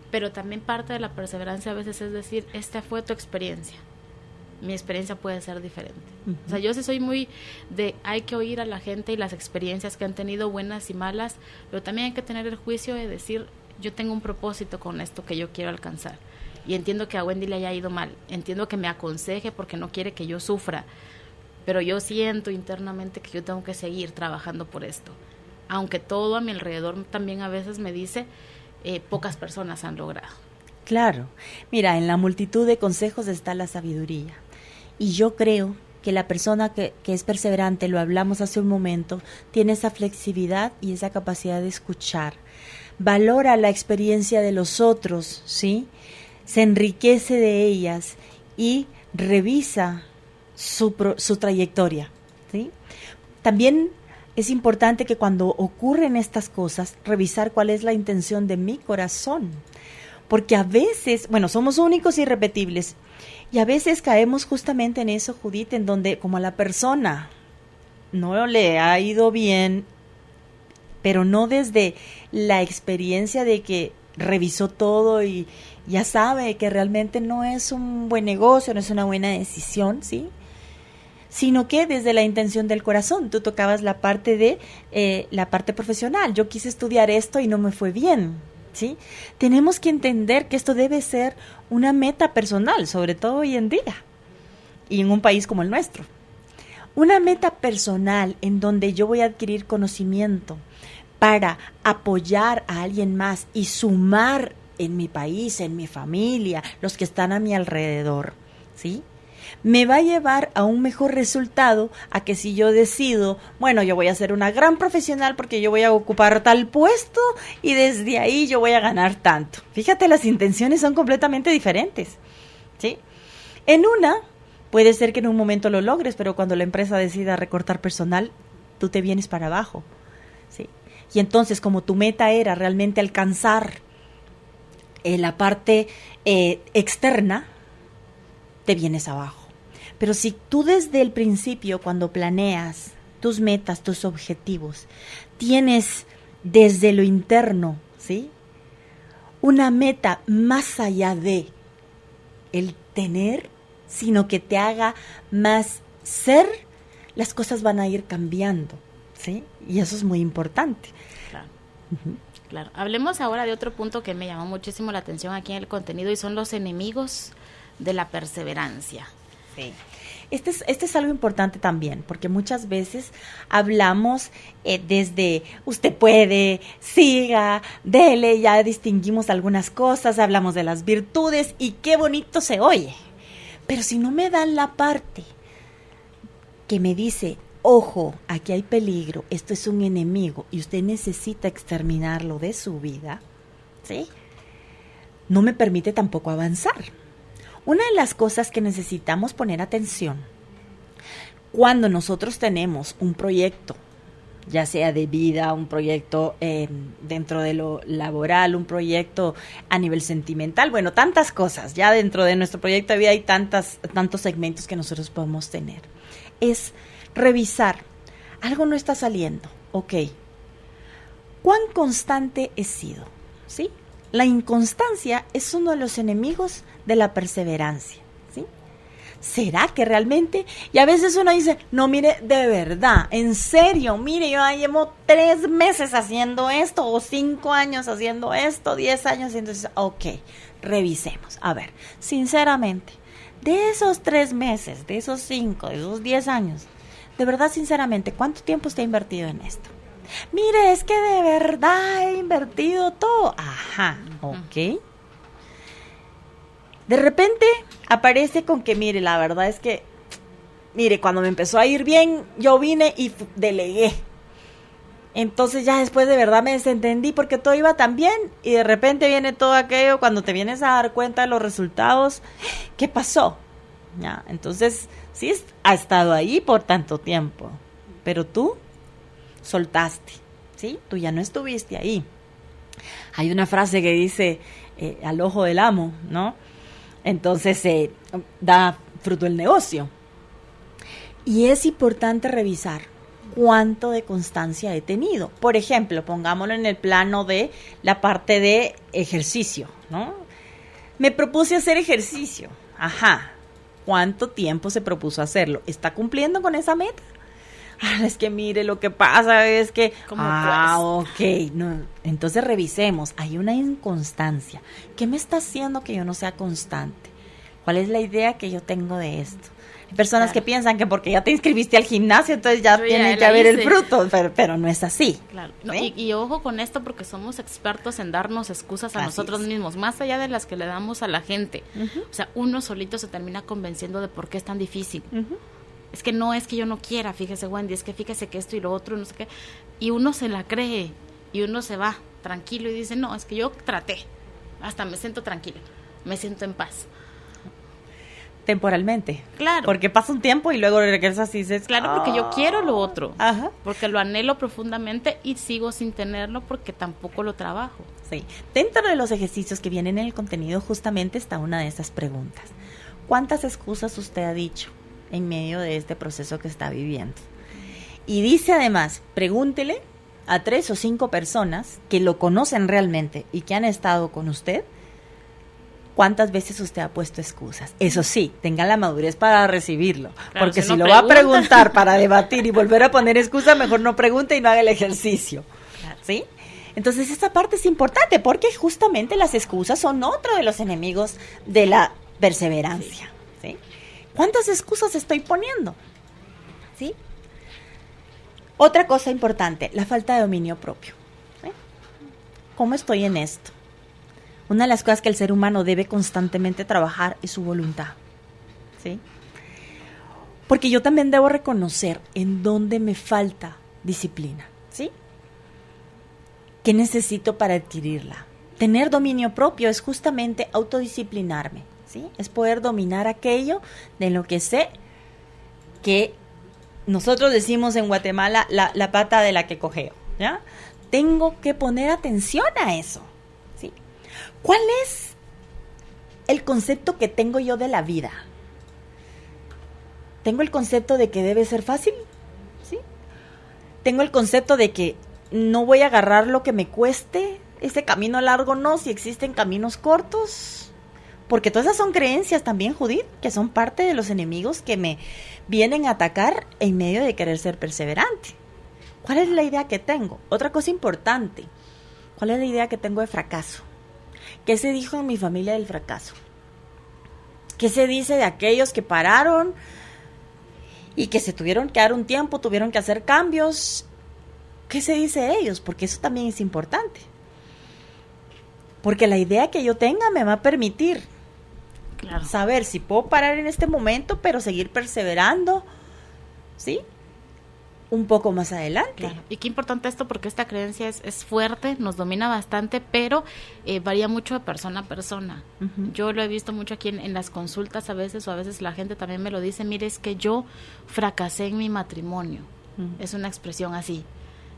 Pero también parte de la perseverancia a veces es decir, esta fue tu experiencia, mi experiencia puede ser diferente. Uh-huh. O sea, yo sí soy muy de, hay que oír a la gente y las experiencias que han tenido, buenas y malas, pero también hay que tener el juicio de decir, yo tengo un propósito con esto que yo quiero alcanzar. Y entiendo que a Wendy le haya ido mal, entiendo que me aconseje porque no quiere que yo sufra, pero yo siento internamente que yo tengo que seguir trabajando por esto, aunque todo a mi alrededor también a veces me dice, pocas personas han logrado.
Claro, mira, en la multitud de consejos está la sabiduría, y yo creo que la persona que es perseverante, lo hablamos hace un momento, tiene esa flexibilidad y esa capacidad de escuchar, valora la experiencia de los otros, ¿sí?, se enriquece de ellas y revisa su trayectoria, ¿sí? También es importante que cuando ocurren estas cosas, revisar cuál es la intención de mi corazón, porque a veces, bueno, somos únicos y irrepetibles, y a veces caemos justamente en eso, Judith, en donde como a la persona no le ha ido bien, pero no desde la experiencia de que revisó todo y ya sabe que realmente no es un buen negocio, no es una buena decisión, ¿sí? Sino que desde la intención del corazón. Tú tocabas la parte de la parte profesional. Yo quise estudiar esto y no me fue bien, ¿sí? Tenemos que entender que esto debe ser una meta personal, sobre todo hoy en día y en un país como el nuestro. Una meta personal en donde yo voy a adquirir conocimiento para apoyar a alguien más y sumar en mi país, en mi familia, los que están a mi alrededor, ¿sí? Me va a llevar a un mejor resultado a que si yo decido, bueno, yo voy a ser una gran profesional porque yo voy a ocupar tal puesto y desde ahí yo voy a ganar tanto. Fíjate, las intenciones son completamente diferentes, ¿sí? En una, puede ser que en un momento lo logres, pero cuando la empresa decida recortar personal, tú te vienes para abajo, ¿sí? Y entonces, como tu meta era realmente alcanzar la parte externa, te vienes abajo. Pero si tú desde el principio, cuando planeas tus metas, tus objetivos, tienes desde lo interno, ¿sí?, una meta más allá de el tener, sino que te haga más ser, las cosas van a ir cambiando, ¿sí? Y eso es muy importante.
Claro. Uh-huh. Claro. Hablemos ahora de otro punto que me llamó muchísimo la atención aquí en el contenido y son los enemigos de la perseverancia.
Sí. Este es algo importante también, porque muchas veces hablamos desde usted puede, siga, dele, ya distinguimos algunas cosas, hablamos de las virtudes y qué bonito se oye. Pero si no me dan la parte que me dice, ojo, aquí hay peligro, esto es un enemigo y usted necesita exterminarlo de su vida, ¿sí?, no me permite tampoco avanzar. Una de las cosas que necesitamos poner atención cuando nosotros tenemos un proyecto, ya sea de vida, un proyecto dentro de lo laboral, un proyecto a nivel sentimental, bueno, tantas cosas, ya dentro de nuestro proyecto de vida hay tantos segmentos que nosotros podemos tener, es revisar, algo no está saliendo, ok, ¿cuán constante he sido? ¿Sí? La inconstancia es uno de los enemigos de la perseverancia, ¿sí? ¿Será que realmente? Y a veces uno dice, no, mire, de verdad, en serio, mire, yo ya llevo 3 meses haciendo esto, o 5 años haciendo esto, 10 años haciendo esto. Ok, revisemos. A ver, sinceramente, de esos 3 meses, de esos 5, de esos 10 años, de verdad, sinceramente, ¿cuánto tiempo usted ha invertido en esto? Mire, es que de verdad he invertido todo. Ajá, ok. De repente aparece con que, mire, la verdad es que, mire, cuando me empezó a ir bien, yo vine y delegué. Entonces ya después de verdad me desentendí porque todo iba tan bien y de repente viene todo aquello, cuando te vienes a dar cuenta de los resultados, ¿qué pasó? Ya, entonces, sí, ha estado ahí por tanto tiempo, pero tú soltaste, ¿sí? Tú ya no estuviste ahí. Hay una frase que dice, al ojo del amo, ¿no? Entonces da fruto el negocio. Y es importante revisar cuánto de constancia he tenido. Por ejemplo, pongámoslo en el plano de la parte de ejercicio, ¿no? Me propuse hacer ejercicio. Ajá. ¿Cuánto tiempo se propuso hacerlo? ¿Está cumpliendo con esa meta? Es que mire, lo que pasa es que... ok. No. Entonces revisemos. Hay una inconstancia. ¿Qué me está haciendo que yo no sea constante? ¿Cuál es la idea que yo tengo de esto? Hay personas que piensan que porque ya te inscribiste al gimnasio, entonces ya tiene que haber el fruto, pero no es así.
Claro. No, y ojo con esto porque somos expertos en darnos excusas a nosotros mismos, más allá de las que le damos a la gente. Uh-huh. O sea, uno solito se termina convenciendo de por qué es tan difícil. Uh-huh. Es que no es que yo no quiera, fíjese Wendy, es que fíjese que esto y lo otro, no sé qué. Y uno se la cree y uno se va tranquilo y dice, no, es que yo traté, hasta me siento tranquila, me siento en paz.
Temporalmente.
Claro.
Porque pasa un tiempo y luego regresas y dices...
Claro, porque yo quiero lo otro.
Ajá.
Porque lo anhelo profundamente y sigo sin tenerlo porque tampoco lo trabajo.
Sí. Dentro de los ejercicios que vienen en el contenido justamente está una de esas preguntas. ¿Cuántas excusas usted ha dicho en medio de este proceso que está viviendo? Y dice además, pregúntele a 3 o 5 personas que lo conocen realmente y que han estado con usted, ¿cuántas veces usted ha puesto excusas? Eso sí, tenga la madurez para recibirlo, claro, porque si lo va a preguntar para debatir y volver a poner excusa, mejor no pregunte y no haga el ejercicio, ¿sí? Entonces esa parte es importante porque justamente las excusas son otro de los enemigos de la perseverancia, ¿sí? ¿Cuántas excusas estoy poniendo? ¿Sí? Otra cosa importante, la falta de dominio propio, ¿sí? ¿Cómo estoy en esto? Una de las cosas que el ser humano debe constantemente trabajar es su voluntad, ¿sí? Porque yo también debo reconocer en dónde me falta disciplina, ¿sí? ¿Qué necesito para adquirirla? Tener dominio propio es justamente autodisciplinarme, ¿sí? Es poder dominar aquello de lo que sé que nosotros decimos en Guatemala la pata de la que cojeo, ¿ya? Tengo que poner atención a eso. ¿Cuál es el concepto que tengo yo de la vida? tengo el concepto de que debe ser fácil, ¿sí? Tengo el concepto de que no voy a agarrar lo que me cueste, ese camino largo no, si existen caminos cortos, porque todas esas son creencias también, Judith, que son parte de los enemigos que me vienen a atacar en medio de querer ser perseverante. ¿Cuál es la idea que tengo? Otra cosa importante, ¿cuál es la idea que tengo de fracaso? ¿Qué se dijo en mi familia del fracaso? ¿Qué se dice de aquellos que pararon y que se tuvieron que dar un tiempo, tuvieron que hacer cambios? ¿Qué se dice de ellos? Porque eso también es importante. Porque la idea que yo tenga me va a permitir saber si puedo parar en este momento, pero seguir perseverando, ¿sí? Un poco más adelante.
Claro. Y qué importante esto, porque esta creencia es fuerte, nos domina bastante, pero varía mucho de persona a persona. Uh-huh. Yo lo he visto mucho aquí en las consultas a veces, o a veces la gente también me lo dice, mire, es que yo fracasé en mi matrimonio. Uh-huh. Es una expresión así,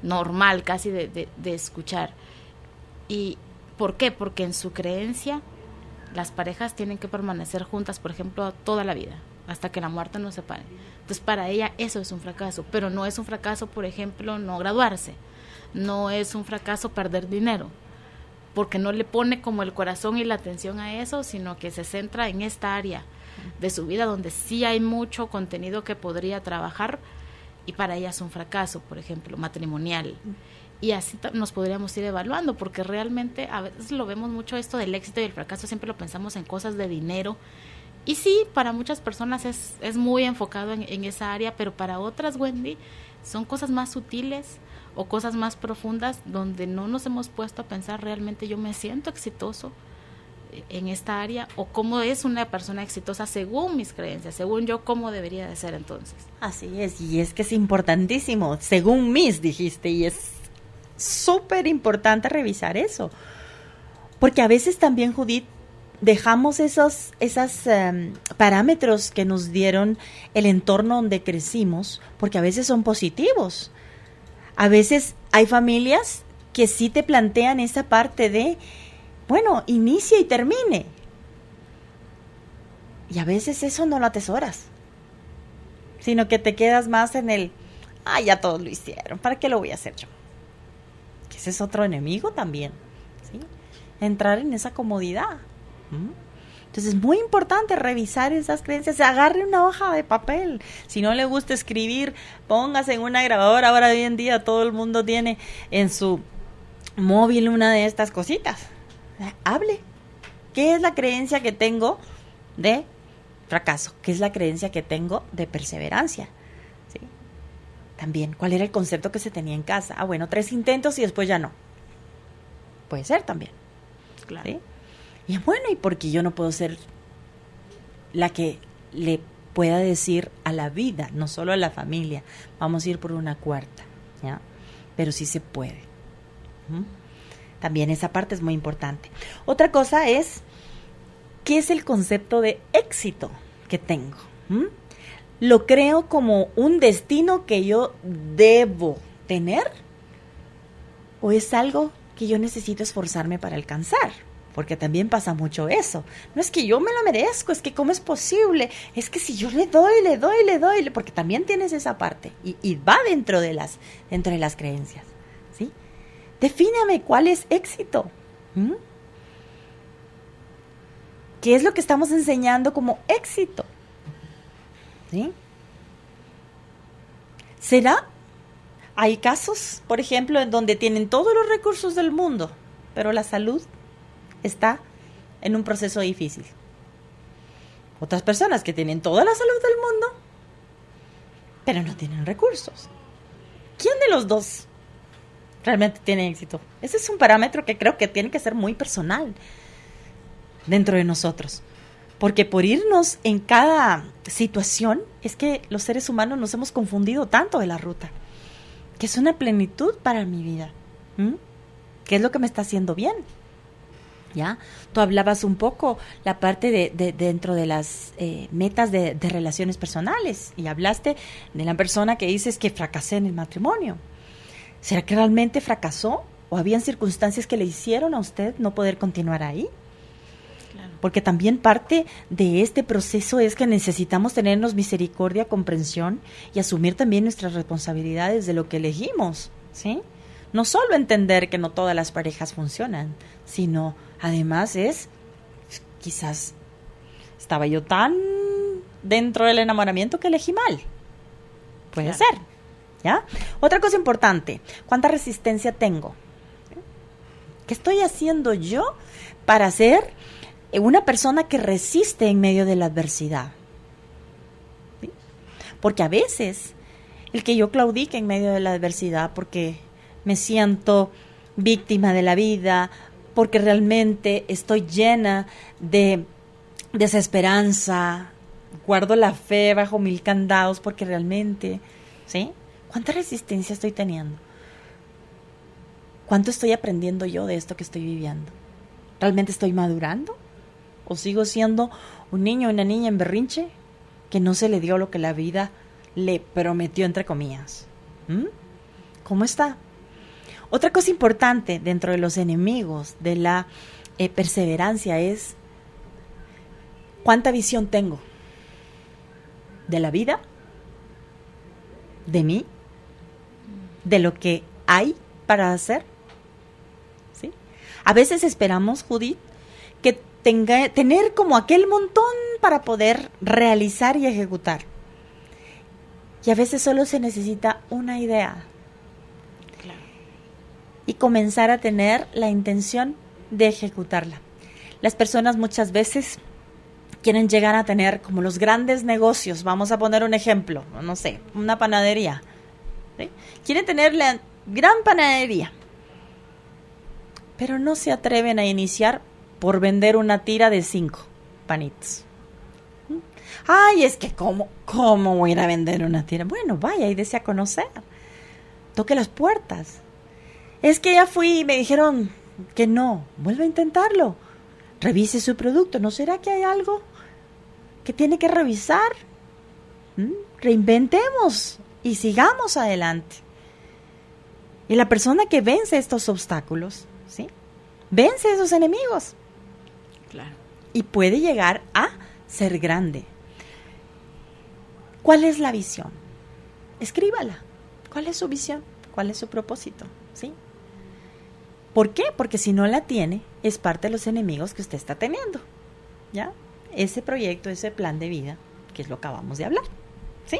normal, casi de escuchar. ¿Y por qué? Porque en su creencia las parejas tienen que permanecer juntas, por ejemplo, toda la vida, hasta que la muerte nos separe. Entonces, para ella eso es un fracaso, pero no es un fracaso, por ejemplo, no graduarse, no es un fracaso perder dinero, porque no le pone como el corazón y la atención a eso, sino que se centra en esta área de su vida donde sí hay mucho contenido que podría trabajar, y para ella es un fracaso, por ejemplo, matrimonial. Y así nos podríamos ir evaluando, porque realmente a veces lo vemos mucho esto del éxito y el fracaso, siempre lo pensamos en cosas de dinero. Y sí, para muchas personas es muy enfocado en esa área, pero para otras, Wendy, son cosas más sutiles o cosas más profundas donde no nos hemos puesto a pensar realmente yo me siento exitoso en esta área, o cómo es una persona exitosa según mis creencias, según yo cómo debería de ser entonces.
Así es, y es que es importantísimo, según mis dijiste, y es súper importante revisar eso, porque a veces también, Judith, dejamos esos parámetros que nos dieron el entorno donde crecimos, porque a veces son positivos. A veces hay familias que sí te plantean esa parte de, bueno, inicie y termine. Y a veces eso no lo atesoras, sino que te quedas más en el, ya todos lo hicieron, ¿para qué lo voy a hacer yo? Que ese es otro enemigo también, ¿sí? Entrar en esa comodidad. Entonces es muy importante revisar esas creencias. Agarre una hoja de papel, si no le gusta escribir, póngase en una grabadora. Ahora hoy en día todo el mundo tiene en su móvil una de estas cositas. Hable. ¿Qué es la creencia que tengo de fracaso? ¿Qué es la creencia que tengo de perseverancia? ¿Sí? También, ¿cuál era el concepto que se tenía en casa? Bueno, 3 intentos y después ya no. Puede ser también.
Claro.
¿Sí? Y bueno, ¿y por qué yo no puedo ser la que le pueda decir a la vida, no solo a la familia, vamos a ir por una cuarta, ¿ya? Pero sí se puede. También esa parte es muy importante. Otra cosa es, ¿qué es el concepto de éxito que tengo? ¿Lo creo como un destino que yo debo tener? ¿O es algo que yo necesito esforzarme para alcanzar? Porque también pasa mucho eso. No es que yo me lo merezco, es que cómo es posible, es que si yo le doy, porque también tienes esa parte y va dentro de las creencias, ¿sí? Defíname cuál es éxito. ¿Qué es lo que estamos enseñando como éxito? ¿Sí? ¿Será? Hay casos, por ejemplo, en donde tienen todos los recursos del mundo, pero la salud está en un proceso difícil. Otras personas que tienen toda la salud del mundo, pero no tienen recursos. ¿Quién de los dos realmente tiene éxito? Ese es un parámetro que creo que tiene que ser muy personal dentro de nosotros. Porque por irnos en cada situación, es que los seres humanos nos hemos confundido tanto de la ruta. ¿Qué es una plenitud para mi vida? ¿Qué es lo que me está haciendo bien? ¿Ya? Tú hablabas un poco la parte de dentro de las metas de relaciones personales y hablaste de la persona que dices que fracasé en el matrimonio. ¿Será que realmente fracasó? ¿O habían circunstancias que le hicieron a usted no poder continuar ahí?
Claro.
Porque también parte de este proceso es que necesitamos tenernos misericordia, comprensión y asumir también nuestras responsabilidades de lo que elegimos, ¿sí? No solo entender que no todas las parejas funcionan, sino además quizás estaba yo tan dentro del enamoramiento que elegí mal. Puede ser, ¿ya? Otra cosa importante, ¿cuánta resistencia tengo? ¿Qué estoy haciendo yo para ser una persona que resiste en medio de la adversidad? ¿Sí? Porque a veces el que yo claudique en medio de la adversidad porque me siento víctima de la vida, porque realmente estoy llena de desesperanza, guardo la fe bajo 1000 candados porque realmente, ¿sí? ¿Cuánta resistencia estoy teniendo? ¿Cuánto estoy aprendiendo yo de esto que estoy viviendo? ¿Realmente estoy madurando? ¿O sigo siendo un niño o una niña en berrinche que no se le dio lo que la vida le prometió, entre comillas? ¿Cómo está? Otra cosa importante dentro de los enemigos de la perseverancia es ¿cuánta visión tengo? ¿De la vida? ¿De mí? ¿De lo que hay para hacer? ¿Sí? A veces esperamos, Judith, que tener como aquel montón para poder realizar y ejecutar. Y a veces solo se necesita una idea.
Claro.
Y comenzar a tener la intención de ejecutarla. Las personas muchas veces quieren llegar a tener como los grandes negocios. Vamos a poner un ejemplo, no sé, una panadería. ¿Sí? Quieren tener la gran panadería, pero no se atreven a iniciar por vender una tira de 5 panitos. Ay, es que ¿cómo voy a ir a vender una tira? Bueno, vaya y desea conocer. Toque las puertas. Es que ya fui y me dijeron que no. Vuelve a intentarlo. Revise su producto. ¿No será que hay algo que tiene que revisar? Reinventemos y sigamos adelante. Y la persona que vence estos obstáculos, ¿sí? Vence a esos enemigos.
Claro.
Y puede llegar a ser grande. ¿Cuál es la visión? Escríbala. ¿Cuál es su visión? ¿Cuál es su propósito? ¿Sí? ¿Por qué? Porque si no la tiene, es parte de los enemigos que usted está teniendo. ¿Ya? Ese proyecto, ese plan de vida, que es lo que acabamos de hablar. ¿Sí?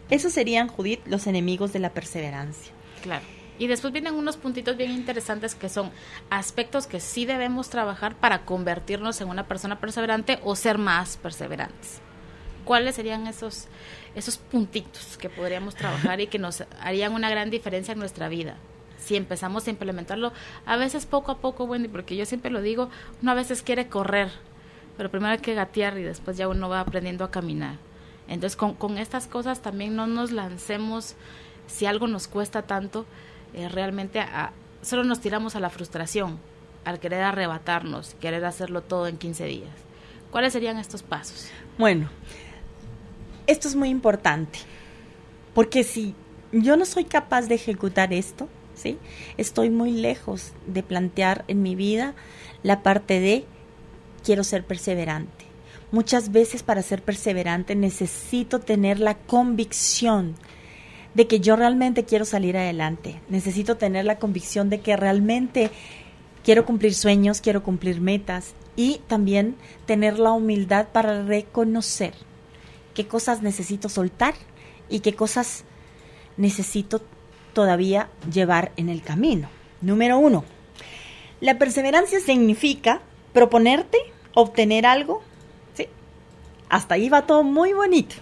Esos serían, Judith, los enemigos de la perseverancia.
Claro. Y después vienen unos puntitos bien interesantes que son aspectos que sí debemos trabajar para convertirnos en una persona perseverante o ser más perseverantes. ¿Cuáles serían esos puntitos que podríamos trabajar y que nos harían una gran diferencia en nuestra vida? Si empezamos a implementarlo, a veces poco a poco, Wendy, porque yo siempre lo digo, uno a veces quiere correr, pero primero hay que gatear y después ya uno va aprendiendo a caminar. Entonces, con estas cosas también no nos lancemos, si algo nos cuesta tanto, realmente solo nos tiramos a la frustración, al querer arrebatarnos, querer hacerlo todo en 15 días. ¿Cuáles serían estos pasos?
Bueno, esto es muy importante, porque si yo no soy capaz de ejecutar esto, ¿sí? Estoy muy lejos de plantear en mi vida la parte de quiero ser perseverante. Muchas veces para ser perseverante necesito tener la convicción de que yo realmente quiero salir adelante. Necesito tener la convicción de que realmente quiero cumplir sueños, quiero cumplir metas y también tener la humildad para reconocer qué cosas necesito soltar y qué cosas necesito todavía llevar en el camino. Número 1. La perseverancia significa proponerte, obtener algo. ¿Sí? Hasta ahí va todo muy bonito.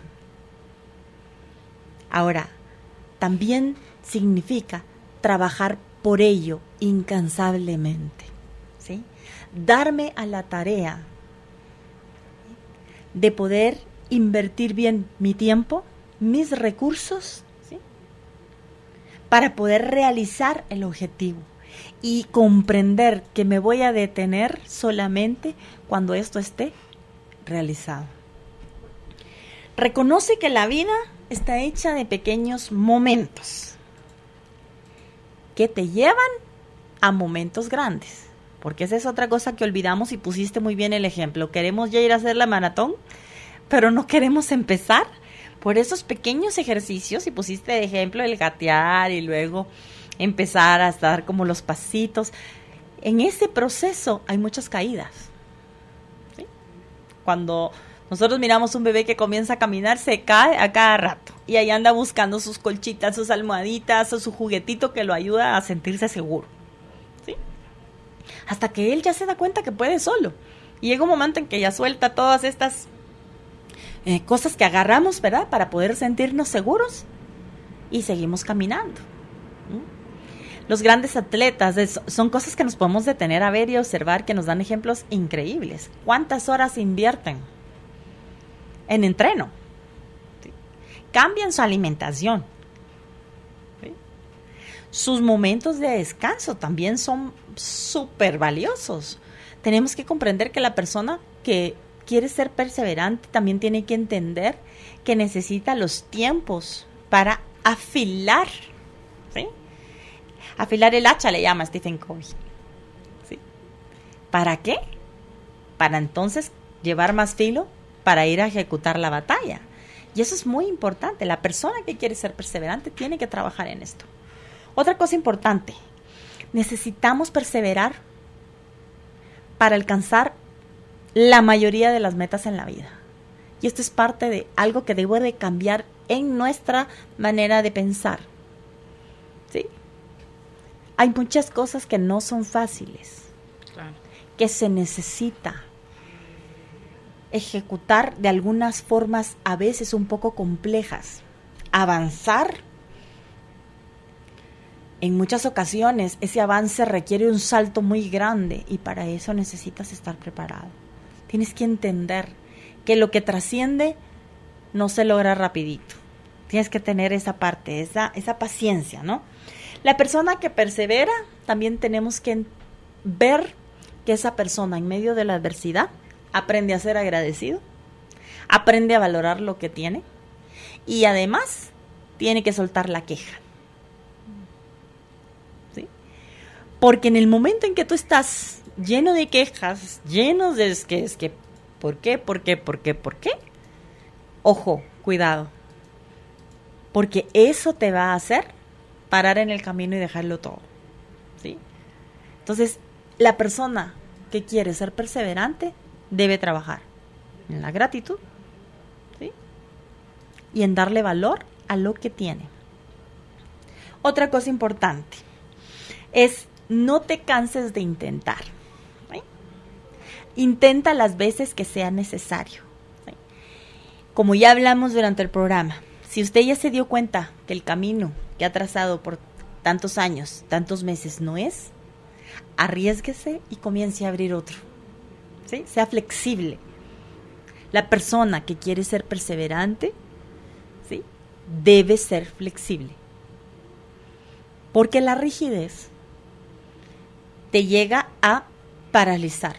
Ahora, también significa trabajar por ello incansablemente. ¿Sí? Darme a la tarea de poder invertir bien mi tiempo, mis recursos, ¿sí? Para poder realizar el objetivo y comprender que me voy a detener solamente cuando esto esté realizado. Reconoce que la vida está hecha de pequeños momentos que te llevan a momentos grandes. porque esa es otra cosa que olvidamos y pusiste muy bien el ejemplo. Queremos ya ir a hacer la maratón, pero no queremos empezar por esos pequeños ejercicios, y pusiste de ejemplo el gatear y luego empezar a dar como los pasitos. En ese proceso hay muchas caídas, ¿sí? Cuando nosotros miramos un bebé que comienza a caminar, se cae a cada rato y ahí anda buscando sus colchitas, sus almohaditas o su juguetito que lo ayuda a sentirse seguro, ¿sí? Hasta que él ya se da cuenta que puede solo, y llega un momento en que ya suelta todas estas cosas que agarramos, ¿verdad?, para poder sentirnos seguros, y seguimos caminando. Los grandes atletas son cosas que nos podemos detener a ver y observar, que nos dan ejemplos increíbles. ¿Cuántas horas invierten en entreno? ¿Sí? Cambian su alimentación. ¿Sí? Sus momentos de descanso también son súper valiosos. Tenemos que comprender que la persona que quiere ser perseverante también tiene que entender que necesita los tiempos para afilar, ¿sí? Afilar el hacha, le llama Stephen Covey, ¿sí? ¿Para qué? Para entonces llevar más filo para ir a ejecutar la batalla. Y eso es muy importante. La persona que quiere ser perseverante tiene que trabajar en esto. Otra cosa importante, necesitamos perseverar para alcanzar la mayoría de las metas en la vida. Y esto es parte de algo que debe de cambiar en nuestra manera de pensar, ¿sí? Hay muchas cosas que no son fáciles, claro, que se necesita ejecutar de algunas formas a veces un poco complejas. Avanzar, en muchas ocasiones, ese avance requiere un salto muy grande, y para eso necesitas estar preparado. Tienes que entender que lo que trasciende no se logra rapidito. Tienes que tener esa parte, esa paciencia, ¿no? La persona que persevera, también tenemos que ver que esa persona en medio de la adversidad aprende a ser agradecido, aprende a valorar lo que tiene, y además tiene que soltar la queja, ¿sí? Porque en el momento en que tú estás lleno de quejas, lleno de es que, ¿por qué? Ojo, cuidado, porque eso te va a hacer parar en el camino y dejarlo todo, ¿sí? Entonces, la persona que quiere ser perseverante debe trabajar en la gratitud, ¿sí?, y en darle valor a lo que tiene. Otra cosa importante es no te canses de intentar, ¿sí? Intenta las veces que sea necesario, ¿sí? Como ya hablamos durante el programa, si usted ya se dio cuenta que el camino que ha trazado por tantos años, tantos meses no es, arriésguese y comience a abrir otro, ¿sí? Sea flexible. La persona que quiere ser perseverante, ¿sí?, debe ser flexible, porque la rigidez te llega a paralizar.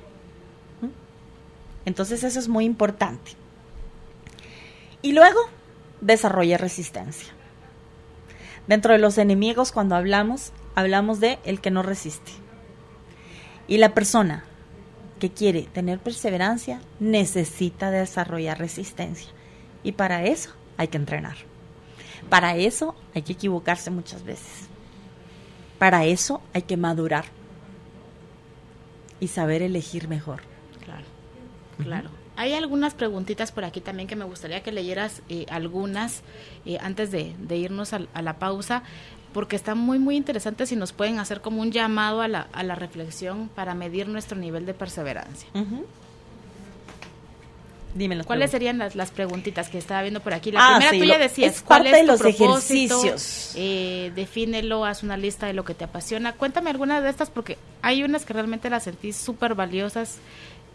Entonces eso es muy importante. Y luego, desarrolla resistencia. Dentro de los enemigos, cuando hablamos de el que no resiste. Y la persona que quiere tener perseverancia necesita desarrollar resistencia. Y para eso hay que entrenar. Para eso hay que equivocarse muchas veces. Para eso hay que madurar y saber elegir mejor.
Claro, claro. Hay algunas preguntitas por aquí también que me gustaría que leyeras algunas antes de irnos a la pausa, porque están muy, muy interesantes y nos pueden hacer como un llamado a la reflexión para medir nuestro nivel de perseverancia. Uh-huh.
Dime
¿Cuáles serían las preguntitas que estaba viendo por aquí? La primera,
sí,
tú ya decías,
es
¿cuál
parte
es
de
tu
los
propósito?
ejercicios.
Defínelo, haz una lista de lo que te apasiona. Cuéntame algunas de estas, porque hay unas que realmente las sentí súper valiosas,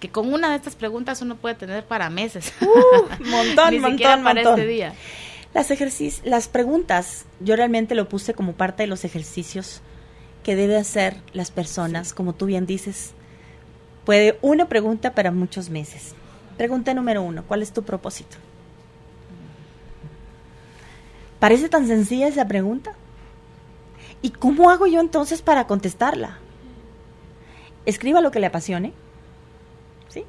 que con una de estas preguntas uno puede tener para meses.
Montón.
Este día.
Las preguntas, yo realmente lo puse como parte de los ejercicios que debe hacer las personas, sí. Como tú bien dices, puede una pregunta para muchos meses. Pregunta número 1, ¿cuál es tu propósito? ¿Parece tan sencilla esa pregunta? ¿Y cómo hago yo entonces para contestarla? escriba lo que le apasione, ¿sí?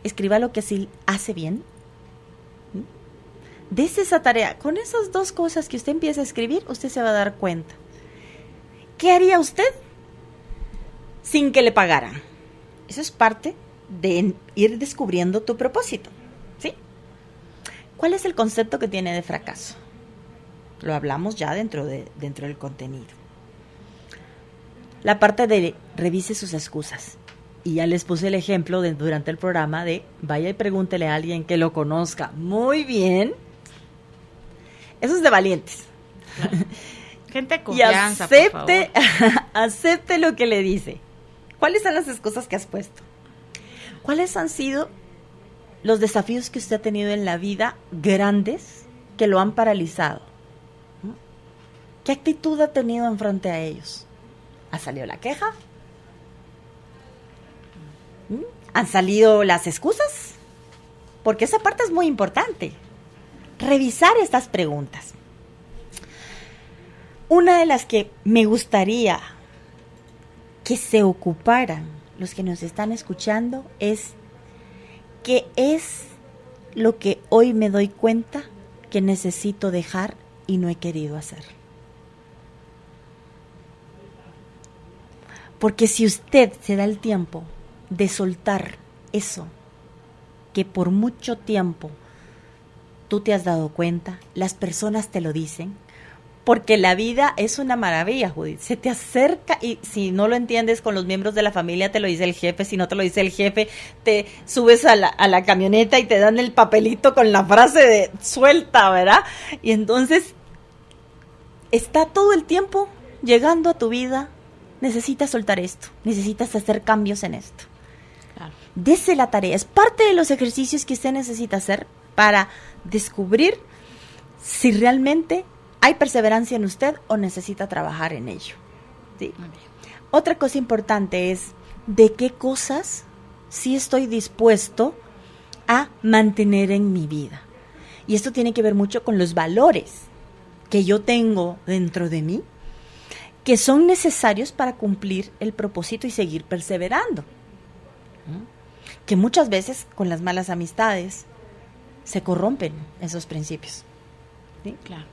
Escriba lo que sí hace bien. ¿Sí? Dese esa tarea. Con esas dos cosas que usted empieza a escribir, usted se va a dar cuenta. ¿Qué haría usted sin que le pagaran? Eso es parte de ir descubriendo tu propósito, ¿sí? ¿Cuál es el concepto que tiene de fracaso? Lo hablamos ya dentro del contenido. La parte de revise sus excusas. Y ya les puse el ejemplo durante el programa de vaya y pregúntele a alguien que lo conozca muy bien. Eso es de valientes.
Claro. Gente de confianza,
y
por favor.
Acepte lo que le dice. ¿Cuáles son las excusas que has puesto? ¿Cuáles han sido los desafíos que usted ha tenido en la vida grandes que lo han paralizado? ¿Qué actitud ha tenido enfrente a ellos? ¿Ha salido la queja? ¿Han salido las excusas? Porque esa parte es muy importante. Revisar estas preguntas. Una de las que me gustaría que se ocuparan los que nos están escuchando es ¿qué es lo que hoy me doy cuenta que necesito dejar y no he querido hacer? Porque si usted se da el tiempo de soltar eso que por mucho tiempo tú te has dado cuenta, las personas te lo dicen, porque la vida es una maravilla, Judith. Se te acerca y si no lo entiendes con los miembros de la familia, te lo dice el jefe. Si no te lo dice el jefe, te subes a la camioneta y te dan el papelito con la frase de suelta, ¿verdad? Y entonces está todo el tiempo llegando a tu vida. Necesitas soltar esto, necesitas hacer cambios en esto. Claro. Dese la tarea, es parte de los ejercicios que usted necesita hacer para descubrir si realmente hay perseverancia en usted o necesita trabajar en ello. ¿Sí? Otra cosa importante es de qué cosas sí estoy dispuesto a mantener en mi vida. Y esto tiene que ver mucho con los valores que yo tengo dentro de mí, que son necesarios para cumplir el propósito y seguir perseverando. Que muchas veces con las malas amistades se corrompen esos principios. ¿Sí? Claro.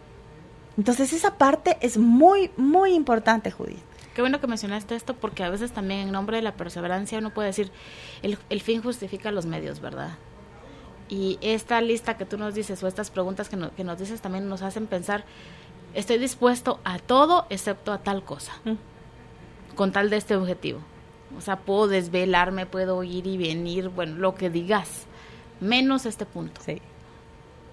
Entonces esa parte es muy, muy importante, Judith.
Qué bueno que mencionaste esto, porque a veces también en nombre de la perseverancia uno puede decir, el fin justifica los medios, ¿verdad? Y esta lista que tú nos dices o estas preguntas que nos dices también nos hacen pensar, estoy dispuesto a todo excepto a tal cosa, con tal de este objetivo. O sea, puedo desvelarme, puedo ir y venir, bueno, lo que digas, menos este punto.
Sí.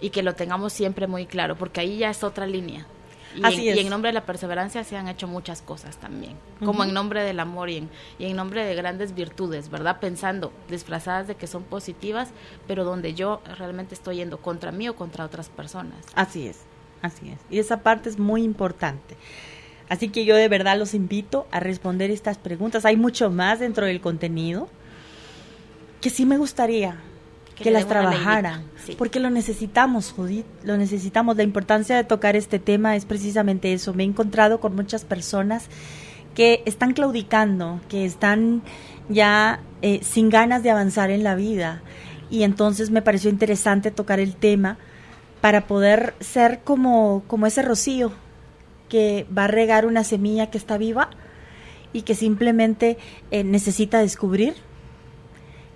Y que lo tengamos siempre muy claro, porque ahí ya es otra línea.
Y
en nombre de la perseverancia se han hecho muchas cosas también, como en nombre del amor y en nombre de grandes virtudes, ¿verdad? Pensando, disfrazadas de que son positivas, pero donde yo realmente estoy yendo contra mí o contra otras personas.
Así es. Y esa parte es muy importante. Así que yo de verdad los invito a responder estas preguntas. Hay mucho más dentro del contenido que sí me gustaría que las trabajaran, sí. Porque lo necesitamos, Judith, lo necesitamos. La importancia de tocar este tema es precisamente eso. Me he encontrado con muchas personas que están claudicando, que están ya sin ganas de avanzar en la vida, y entonces me pareció interesante tocar el tema para poder ser como ese rocío que va a regar una semilla que está viva y que simplemente necesita descubrir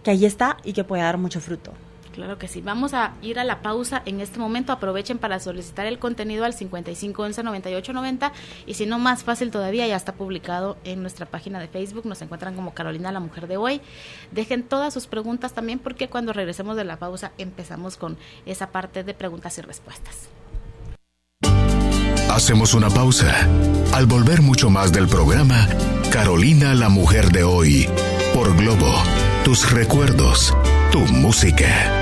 que ahí está y que puede dar mucho fruto.
Claro que sí. Vamos a ir a la pausa en este momento. Aprovechen para solicitar el contenido al 5511-9890, y si no, más fácil todavía, ya está publicado en nuestra página de Facebook. Nos encuentran como Carolina, la mujer de hoy. Dejen todas sus preguntas también, porque cuando regresemos de la pausa empezamos con esa parte de preguntas y respuestas.
Hacemos una pausa. Al volver, mucho más del programa Carolina, la mujer de hoy, por Globo. Tus recuerdos, tu música.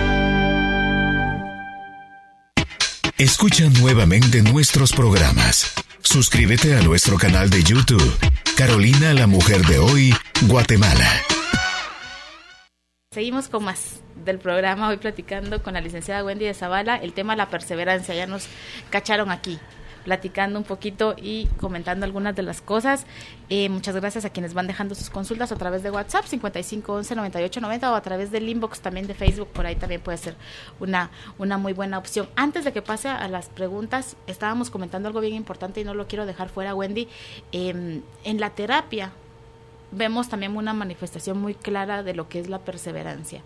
Escucha nuevamente nuestros programas. Suscríbete a nuestro canal de YouTube, Carolina, la mujer de hoy, Guatemala.
Seguimos con más del programa, hoy platicando con la licenciada Wendy de Zavala, el tema la perseverancia. Ya nos cacharon aquí. platicando un poquito y comentando algunas de las cosas. Muchas gracias a quienes van dejando sus consultas a través de WhatsApp 5511-9890 o a través del inbox también de Facebook, por ahí también puede ser una muy buena opción. Antes de que pase a las preguntas, estábamos comentando algo bien importante y no lo quiero dejar fuera, Wendy. En la terapia vemos también una manifestación muy clara de lo que es la perseverancia.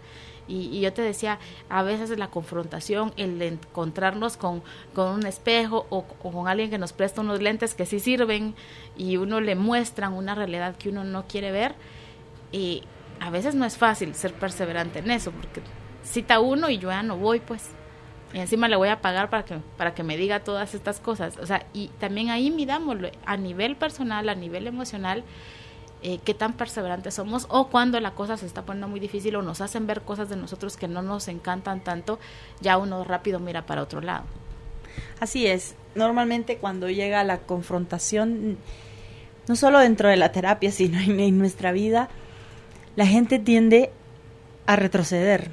Y yo te decía, a veces la confrontación, el de encontrarnos con un espejo o con alguien que nos presta unos lentes que sí sirven y uno le muestran una realidad que uno no quiere ver, y a veces no es fácil ser perseverante en eso, porque cita uno y yo ya no voy, pues, y encima le voy a pagar para que me diga todas estas cosas. O sea, y también ahí mirámoslo a nivel personal, a nivel emocional, qué tan perseverantes somos, o cuando la cosa se está poniendo muy difícil o nos hacen ver cosas de nosotros que no nos encantan tanto, ya uno rápido mira para otro lado.
Así es. Normalmente cuando llega la confrontación, no solo dentro de la terapia, sino en nuestra vida, la gente tiende a retroceder,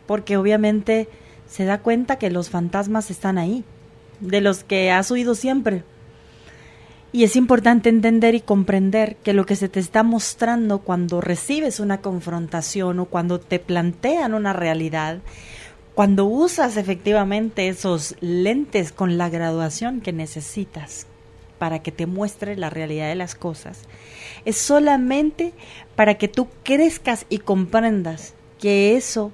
porque obviamente se da cuenta que los fantasmas están ahí, de los que has oído siempre. Y es importante entender y comprender que lo que se te está mostrando cuando recibes una confrontación o cuando te plantean una realidad, cuando usas efectivamente esos lentes con la graduación que necesitas para que te muestre la realidad de las cosas, es solamente para que tú crezcas y comprendas que eso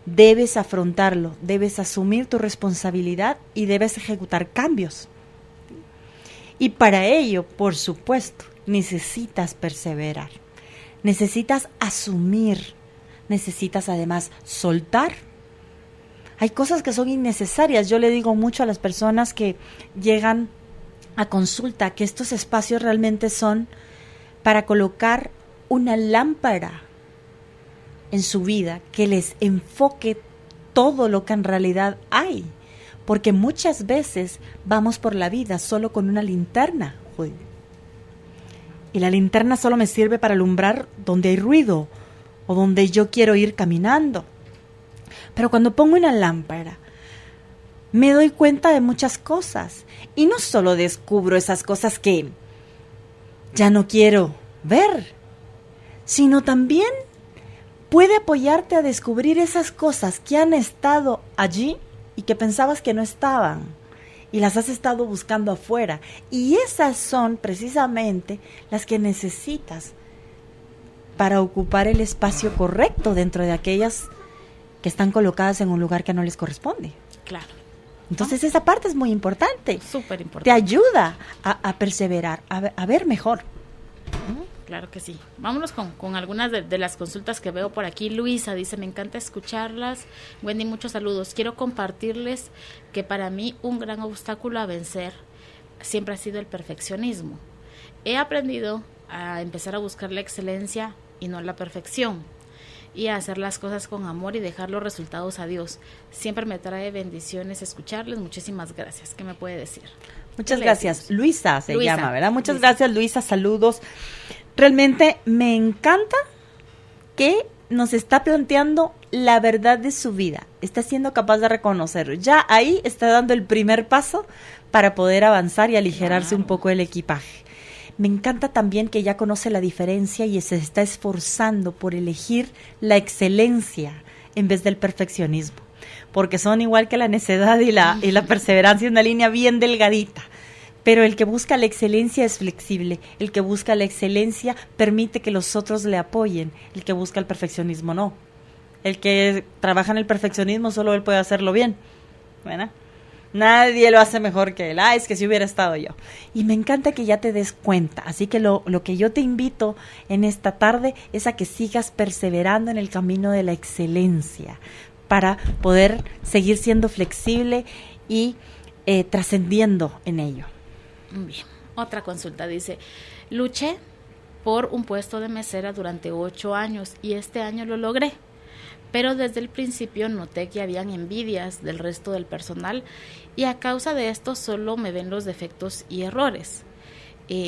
debes afrontarlo, debes asumir tu responsabilidad y debes ejecutar cambios. Y para ello, por supuesto, necesitas perseverar, necesitas asumir, necesitas además soltar. Hay cosas que son innecesarias. Yo le digo mucho a las personas que llegan a consulta que estos espacios realmente son para colocar una lámpara en su vida que les enfoque todo lo que en realidad hay. Porque muchas veces vamos por la vida solo con una linterna. Y la linterna solo me sirve para alumbrar donde hay ruido o donde yo quiero ir caminando. Pero cuando pongo una lámpara, me doy cuenta de muchas cosas. Y no solo descubro esas cosas que ya no quiero ver, sino también puede apoyarte a descubrir esas cosas que han estado allí y que pensabas que no estaban, y las has estado buscando afuera. Y esas son precisamente las que necesitas para ocupar el espacio correcto dentro de aquellas que están colocadas en un lugar que no les corresponde.
Claro.
Entonces esa parte es muy importante.
Súper importante.
Te ayuda a perseverar, a ver mejor.
Claro que sí. Vámonos con algunas de las consultas que veo por aquí. Luisa dice, me encanta escucharlas. Wendy, muchos saludos. Quiero compartirles que para mí un gran obstáculo a vencer siempre ha sido el perfeccionismo. He aprendido a empezar a buscar la excelencia y no la perfección, y a hacer las cosas con amor y dejar los resultados a Dios. Siempre me trae bendiciones escucharles. Muchísimas gracias. ¿Qué me puede decir?
Muchas gracias. Luisa se llama, ¿verdad? Muchas gracias, Luisa. Saludos. Realmente me encanta que nos está planteando la verdad de su vida. Está siendo capaz de reconocerlo. Ya ahí está dando el primer paso para poder avanzar y aligerarse un poco el equipaje. Me encanta también que ya conoce la diferencia y se está esforzando por elegir la excelencia en vez del perfeccionismo. Porque son igual que la necedad y la perseverancia, una línea bien delgadita. Pero el que busca la excelencia es flexible, el que busca la excelencia permite que los otros le apoyen, el que busca el perfeccionismo no. El que trabaja en el perfeccionismo solo él puede hacerlo bien. Bueno, nadie lo hace mejor que él. Es que si hubiera estado yo. Y me encanta que ya te des cuenta. Así que lo que yo te invito en esta tarde es a que sigas perseverando en el camino de la excelencia para poder seguir siendo flexible y trascendiendo en ello.
Bien, otra consulta dice, luché por un puesto de mesera durante 8 años y este año lo logré, pero desde el principio noté que habían envidias del resto del personal y a causa de esto solo me ven los defectos y errores.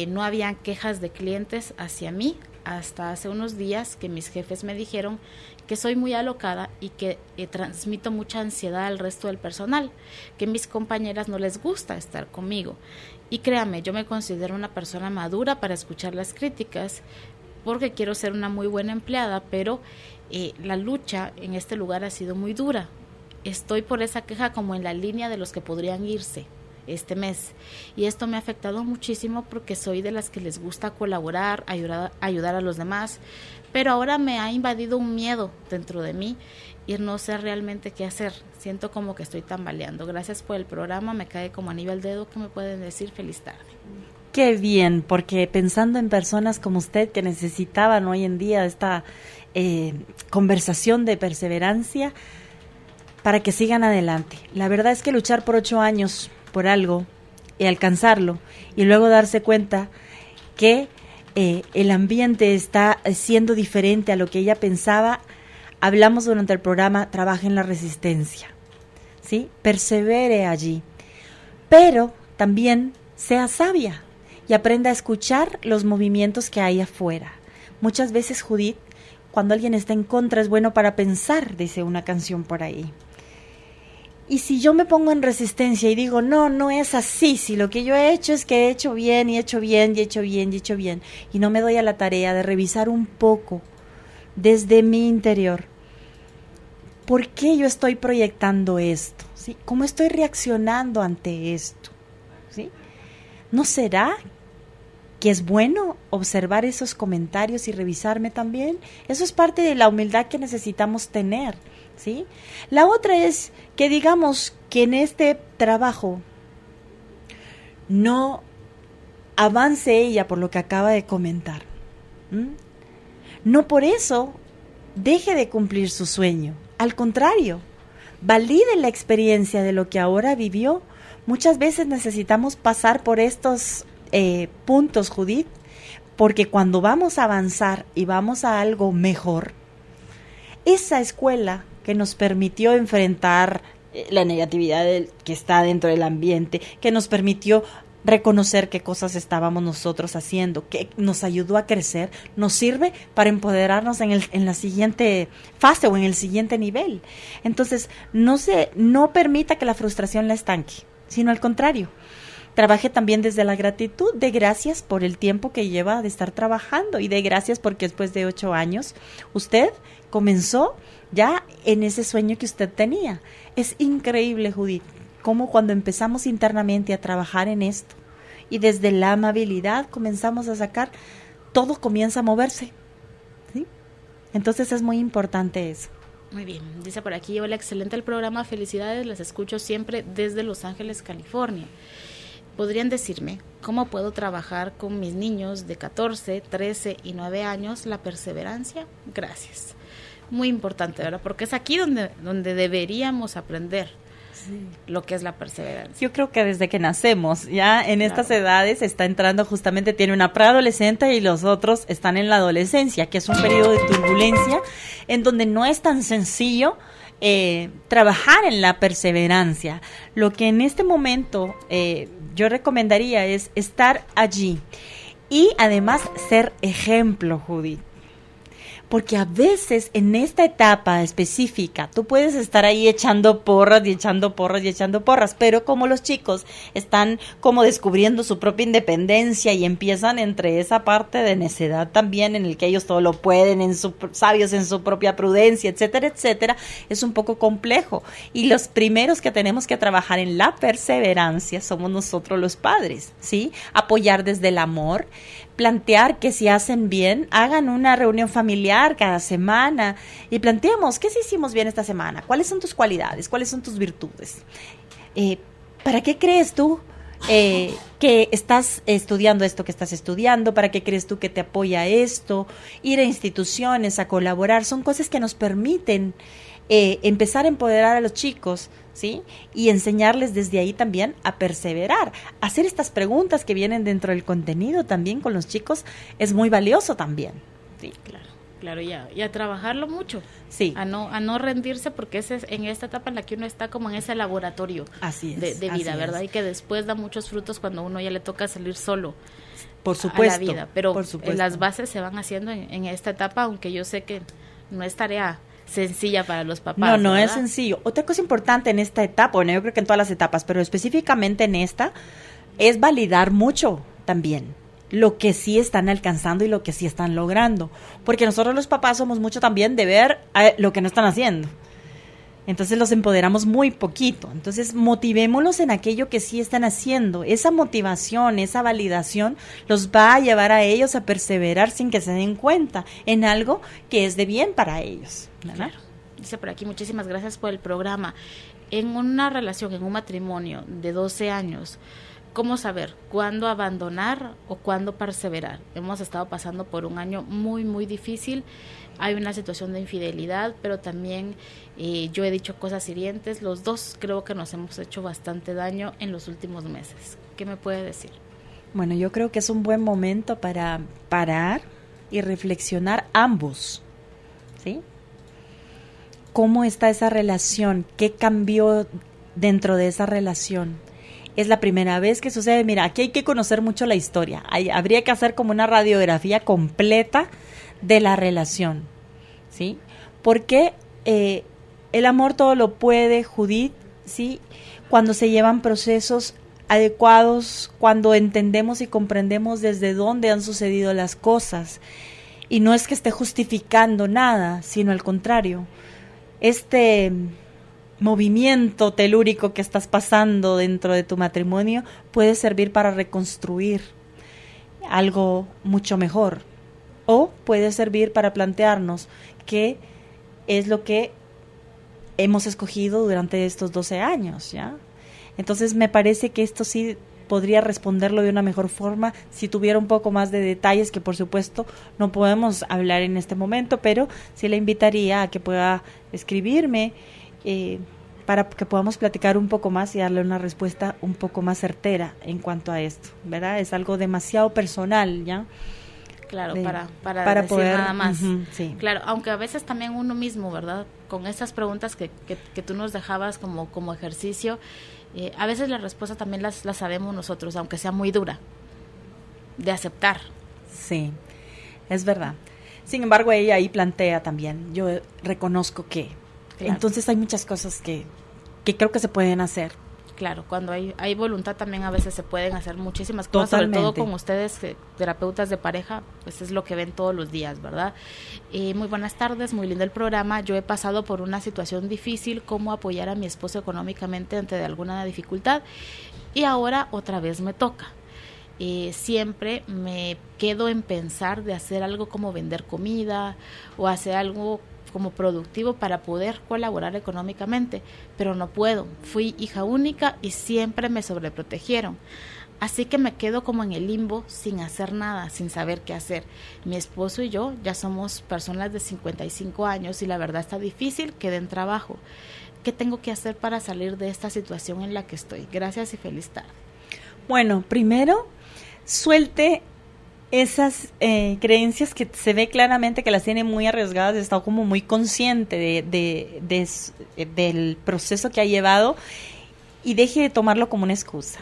No habían quejas de clientes hacia mí hasta hace unos días que mis jefes me dijeron que soy muy alocada y que transmito mucha ansiedad al resto del personal, que mis compañeras no les gusta estar conmigo. Y créame, yo me considero una persona madura para escuchar las críticas, porque quiero ser una muy buena empleada, pero la lucha en este lugar ha sido muy dura. Estoy por esa queja como en la línea de los que podrían irse este mes, y esto me ha afectado muchísimo porque soy de las que les gusta colaborar, ayudar a los demás, pero ahora me ha invadido un miedo dentro de mí y no sé realmente qué hacer. Siento como que estoy tambaleando. Gracias por el programa, me cae como anillo al dedo. ¿Qué me pueden decir? Feliz tarde.
Qué bien, porque pensando en personas como usted que necesitaban hoy en día esta conversación de perseverancia para que sigan adelante. La verdad es que luchar por 8 años por algo y alcanzarlo y luego darse cuenta que el ambiente está siendo diferente a lo que ella pensaba. Hablamos durante el programa, trabaje en la resistencia, ¿sí? Persevere allí, pero también sea sabia y aprenda a escuchar los movimientos que hay afuera. Muchas veces, Judith, cuando alguien está en contra es bueno para pensar, dice una canción por ahí. Y si yo me pongo en resistencia y digo, no es así, si lo que yo he hecho es que he hecho bien, y he hecho bien, y he hecho bien, y he hecho bien, y no me doy a la tarea de revisar un poco desde mi interior, ¿por qué yo estoy proyectando esto? ¿Sí? ¿Cómo estoy reaccionando ante esto? ¿Sí? ¿No será que es bueno observar esos comentarios y revisarme también? Eso es parte de la humildad que necesitamos tener, ¿sí? La otra es que digamos que en este trabajo no avance ella por lo que acaba de comentar. No por eso deje de cumplir su sueño. Al contrario, valide la experiencia de lo que ahora vivió. Muchas veces necesitamos pasar por estos puntos, Judith, porque cuando vamos a avanzar y vamos a algo mejor, esa escuela que nos permitió enfrentar la negatividad que está dentro del ambiente, que nos permitió reconocer qué cosas estábamos nosotros haciendo, que nos ayudó a crecer, nos sirve para empoderarnos en la siguiente fase o en el siguiente nivel. Entonces, no permita que la frustración la estanque, sino al contrario. Trabaje también desde la gratitud, de gracias por el tiempo que lleva de estar trabajando y de gracias porque después de 8 años usted comenzó ya en ese sueño que usted tenía. Es increíble, Judith, cómo cuando empezamos internamente a trabajar en esto y desde la amabilidad comenzamos a sacar, todo comienza a moverse, ¿sí? Entonces es muy importante eso.
Muy bien, dice por aquí, hola, excelente el programa, felicidades, las escucho siempre desde Los Ángeles, California. ¿Podrían decirme cómo puedo trabajar con mis niños de 14, 13 y 9 años la perseverancia? Gracias. Muy importante, ¿verdad? Porque es aquí donde deberíamos aprender lo que es la perseverancia.
Yo creo que desde que nacemos, ya en estas edades está entrando justamente, tiene una preadolescente y los otros están en la adolescencia, que es un periodo de turbulencia en donde no es tan sencillo trabajar en la perseverancia. Lo que en este momento yo recomendaría es estar allí y además ser ejemplo, Judith. Porque a veces en esta etapa específica tú puedes estar ahí echando porras y echando porras y echando porras, pero como los chicos están como descubriendo su propia independencia y empiezan entre esa parte de necedad también en el que ellos todo lo pueden, sabios en su propia prudencia, etcétera, etcétera, es un poco complejo. Y los primeros que tenemos que trabajar en la perseverancia somos nosotros los padres, ¿sí? Apoyar desde el amor, plantear que si hacen bien, hagan una reunión familiar cada semana y planteemos qué sí hicimos bien esta semana, cuáles son tus cualidades, cuáles son tus virtudes. ¿Para qué crees tú que estás estudiando esto que estás estudiando? ¿Para qué crees tú que te apoya esto? Ir a instituciones, a colaborar, son cosas que nos permiten empezar a empoderar a los chicos, ¿sí? Y enseñarles desde ahí también a perseverar. Hacer estas preguntas que vienen dentro del contenido también con los chicos es muy valioso también. Sí,
claro. Claro, y a trabajarlo mucho.
Sí.
A no rendirse, porque ese es en esta etapa en la que uno está como en ese laboratorio
así es,
de vida,
así
¿verdad?
es.
Y que después da muchos frutos cuando uno ya le toca salir solo
por supuesto,
a la vida. Pero
por supuesto.
las bases se van haciendo en esta etapa, aunque yo sé que no es tarea sencilla para los papás.
No
¿verdad?
es sencillo. Otra cosa importante en esta etapa, bueno, yo creo que en todas las etapas, pero específicamente en esta, es validar mucho también lo que sí están alcanzando y lo que sí están logrando. Porque nosotros los papás somos mucho también de ver lo que no están haciendo. Entonces los empoderamos muy poquito. Entonces motivémoslos en aquello que sí están haciendo. Esa motivación, esa validación los va a llevar a ellos a perseverar sin que se den cuenta en algo que es de bien para ellos, ¿verdad?
Claro. Dice por aquí, muchísimas gracias por el programa. En una relación, en un matrimonio de 12 años, ¿cómo saber cuándo abandonar o cuándo perseverar? Hemos estado pasando por un año muy, muy difícil. Hay una situación de infidelidad, pero también yo he dicho cosas hirientes. Los dos creo que nos hemos hecho bastante daño en los últimos meses. ¿Qué me puede decir?
Bueno, yo creo que es un buen momento para parar y reflexionar ambos, ¿sí? ¿Cómo está esa relación? ¿Qué cambió dentro de esa relación? Es la primera vez que sucede. Mira, aquí hay que conocer mucho la historia. Habría que hacer como una radiografía completa de la relación, ¿sí? Porque el amor todo lo puede, Judith, ¿sí? Cuando se llevan procesos adecuados, cuando entendemos y comprendemos desde dónde han sucedido las cosas. Y no es que esté justificando nada, sino al contrario. Este movimiento telúrico que estás pasando dentro de tu matrimonio puede servir para reconstruir algo mucho mejor, o puede servir para plantearnos qué es lo que hemos escogido durante estos 12 años, ¿ya? Entonces me parece que esto sí podría responderlo de una mejor forma si tuviera un poco más de detalles, que por supuesto no podemos hablar en este momento, pero sí le invitaría a que pueda escribirme para que podamos platicar un poco más y darle una respuesta un poco más certera en cuanto a esto, ¿verdad? Es algo demasiado personal, ¿ya?
Claro, para decir
poder,
nada más.
Sí.
Claro, aunque a veces también uno mismo, ¿verdad? Con esas preguntas que tú nos dejabas como ejercicio, a veces la respuesta también la sabemos nosotros, aunque sea muy dura, de aceptar.
Sí, es verdad. Sin embargo, ella ahí plantea también, yo reconozco que. Claro. Entonces hay muchas cosas que creo que se pueden hacer.
Claro, cuando hay voluntad también a veces se pueden hacer muchísimas cosas.
Totalmente.
Sobre todo con ustedes, terapeutas de pareja, pues es lo que ven todos los días, ¿verdad? Muy buenas tardes, muy lindo el programa. Yo he pasado por una situación difícil, cómo apoyar a mi esposo económicamente ante alguna dificultad, y ahora otra vez me toca. Siempre me quedo en pensar de hacer algo como vender comida o hacer algo como productivo para poder colaborar económicamente, pero no puedo. Fui hija única y siempre me sobreprotegieron. Así que me quedo como en el limbo sin hacer nada, sin saber qué hacer. Mi esposo y yo ya somos personas de 55 años y la verdad está difícil que den trabajo. ¿Qué tengo que hacer para salir de esta situación en la que estoy? Gracias y feliz tarde.
Bueno, primero, suelte esas creencias que se ve claramente que las tiene muy arriesgadas, está como muy consciente del proceso que ha llevado, y deje de tomarlo como una excusa,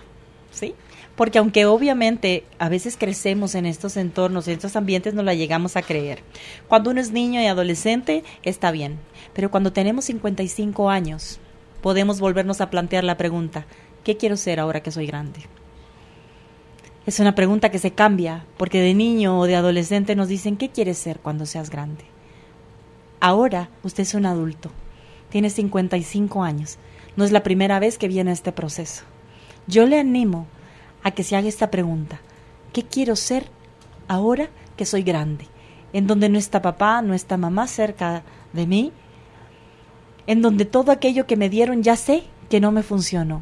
¿sí? Porque aunque obviamente a veces crecemos en estos entornos, en estos ambientes, no la llegamos a creer. Cuando uno es niño y adolescente, está bien, pero cuando tenemos 55 años, podemos volvernos a plantear la pregunta, ¿qué quiero ser ahora que soy grande? Es una pregunta que se cambia, porque de niño o de adolescente nos dicen, ¿qué quieres ser cuando seas grande? Ahora usted es un adulto, tiene 55 años, no es la primera vez que viene este proceso. Yo le animo a que se haga esta pregunta, ¿qué quiero ser ahora que soy grande? En donde no está papá, no está mamá cerca de mí, en donde todo aquello que me dieron ya sé que no me funcionó.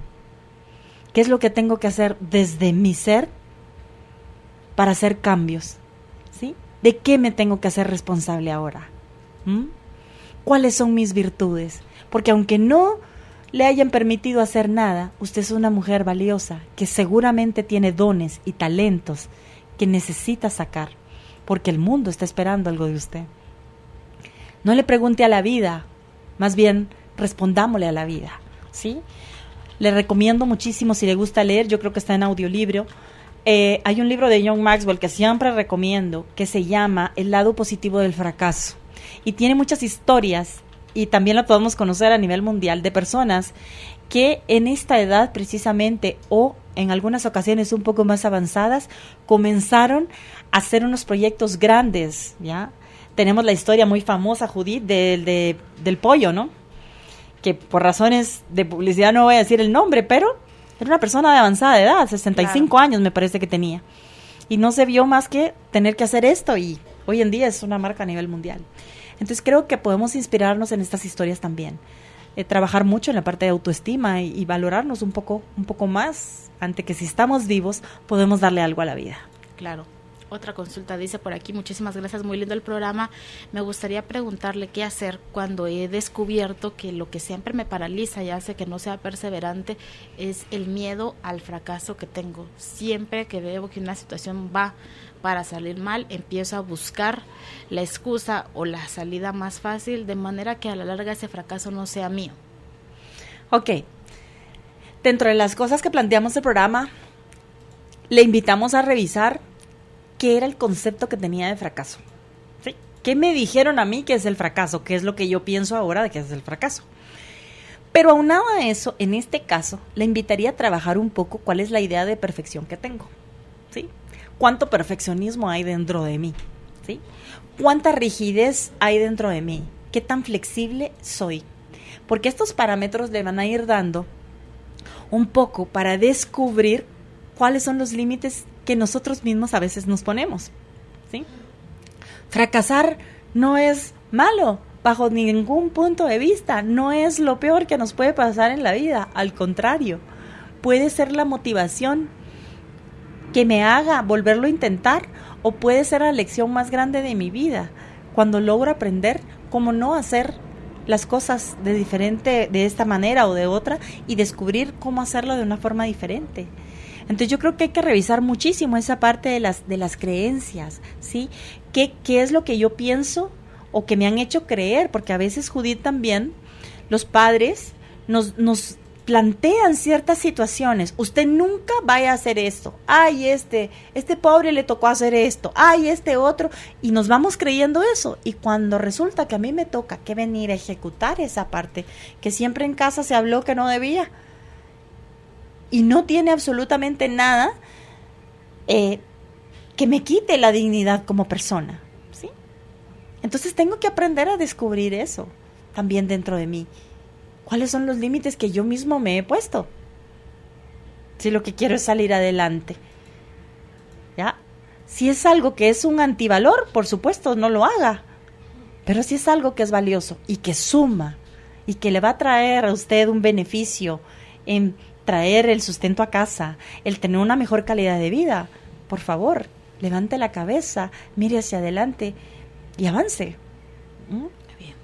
¿Qué es lo que tengo que hacer desde mi ser para hacer cambios? ¿Sí? ¿De qué me tengo que hacer responsable ahora? ¿Cuáles son mis virtudes? Porque aunque no le hayan permitido hacer nada, usted es una mujer valiosa que seguramente tiene dones y talentos que necesita sacar, porque el mundo está esperando algo de usted. No le pregunte a la vida, más bien respondámosle a la vida, ¿sí? Le recomiendo muchísimo, si le gusta leer, yo creo que está en audiolibro. Hay un libro de John Maxwell que siempre recomiendo, que se llama El lado positivo del fracaso. Y tiene muchas historias, y también lo podemos conocer a nivel mundial, de personas que en esta edad precisamente, o en algunas ocasiones un poco más avanzadas, comenzaron a hacer unos proyectos grandes, ¿ya? Tenemos la historia muy famosa, Judith, del pollo, ¿no? Que por razones de publicidad no voy a decir el nombre, pero era una persona de avanzada edad, 65 años me parece que tenía. Y no se vio más que tener que hacer esto, y hoy en día es una marca a nivel mundial. Entonces creo que podemos inspirarnos en estas historias también. Trabajar mucho en la parte de autoestima y valorarnos un poco más, ante que si estamos vivos podemos darle algo a la vida.
Claro. Otra consulta dice por aquí: muchísimas gracias, muy lindo el programa. Me gustaría preguntarle qué hacer cuando he descubierto que lo que siempre me paraliza y hace que no sea perseverante es el miedo al fracaso que tengo. Siempre que veo que una situación va para salir mal, empiezo a buscar la excusa o la salida más fácil, de manera que a la larga ese fracaso no sea mío.
Ok. Dentro de las cosas que planteamos el programa, le invitamos a revisar qué era el concepto que tenía de fracaso. ¿Sí? ¿Qué me dijeron a mí que es el fracaso? ¿Qué es lo que yo pienso ahora de que es el fracaso? Pero aunado a eso, en este caso, le invitaría a trabajar un poco cuál es la idea de perfección que tengo. ¿Sí? ¿Cuánto perfeccionismo hay dentro de mí? ¿Sí? ¿Cuánta rigidez hay dentro de mí? ¿Qué tan flexible soy? Porque estos parámetros le van a ir dando un poco para descubrir cuáles son los límites que nosotros mismos a veces nos ponemos, ¿sí? Fracasar no es malo, bajo ningún punto de vista, no es lo peor que nos puede pasar en la vida, al contrario, puede ser la motivación que me haga volverlo a intentar, o puede ser la lección más grande de mi vida, cuando logro aprender cómo no hacer las cosas de esta manera o de otra, y descubrir cómo hacerlo de una forma diferente. Entonces yo creo que hay que revisar muchísimo esa parte de las creencias, ¿sí? ¿Qué es lo que yo pienso o que me han hecho creer? Porque a veces, Judith, también los padres nos plantean ciertas situaciones. Usted nunca vaya a hacer esto. Ay, este pobre le tocó hacer esto. Ay, este otro. Y nos vamos creyendo eso. Y cuando resulta que a mí me toca que venir a ejecutar esa parte que siempre en casa se habló que no debía, y no tiene absolutamente nada que me quite la dignidad como persona, ¿sí? Entonces tengo que aprender a descubrir eso también dentro de mí. ¿Cuáles son los límites que yo mismo me he puesto? Si lo que quiero es salir adelante, ¿ya? Si es algo que es un antivalor, por supuesto, no lo haga. Pero si es algo que es valioso y que suma y que le va a traer a usted un beneficio en traer el sustento a casa, el tener una mejor calidad de vida, por favor, levante la cabeza, mire hacia adelante y avance.
Bien.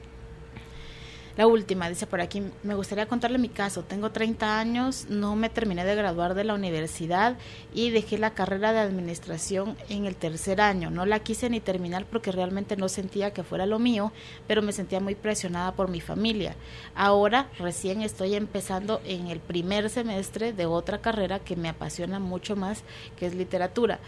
La última, dice por aquí: me gustaría contarle mi caso. Tengo 30 años, no me terminé de graduar de la universidad y dejé la carrera de administración en el 3er año. No la quise ni terminar porque realmente no sentía que fuera lo mío, pero me sentía muy presionada por mi familia. Ahora recién estoy empezando en el 1er semestre de otra carrera que me apasiona mucho más, que es literatura.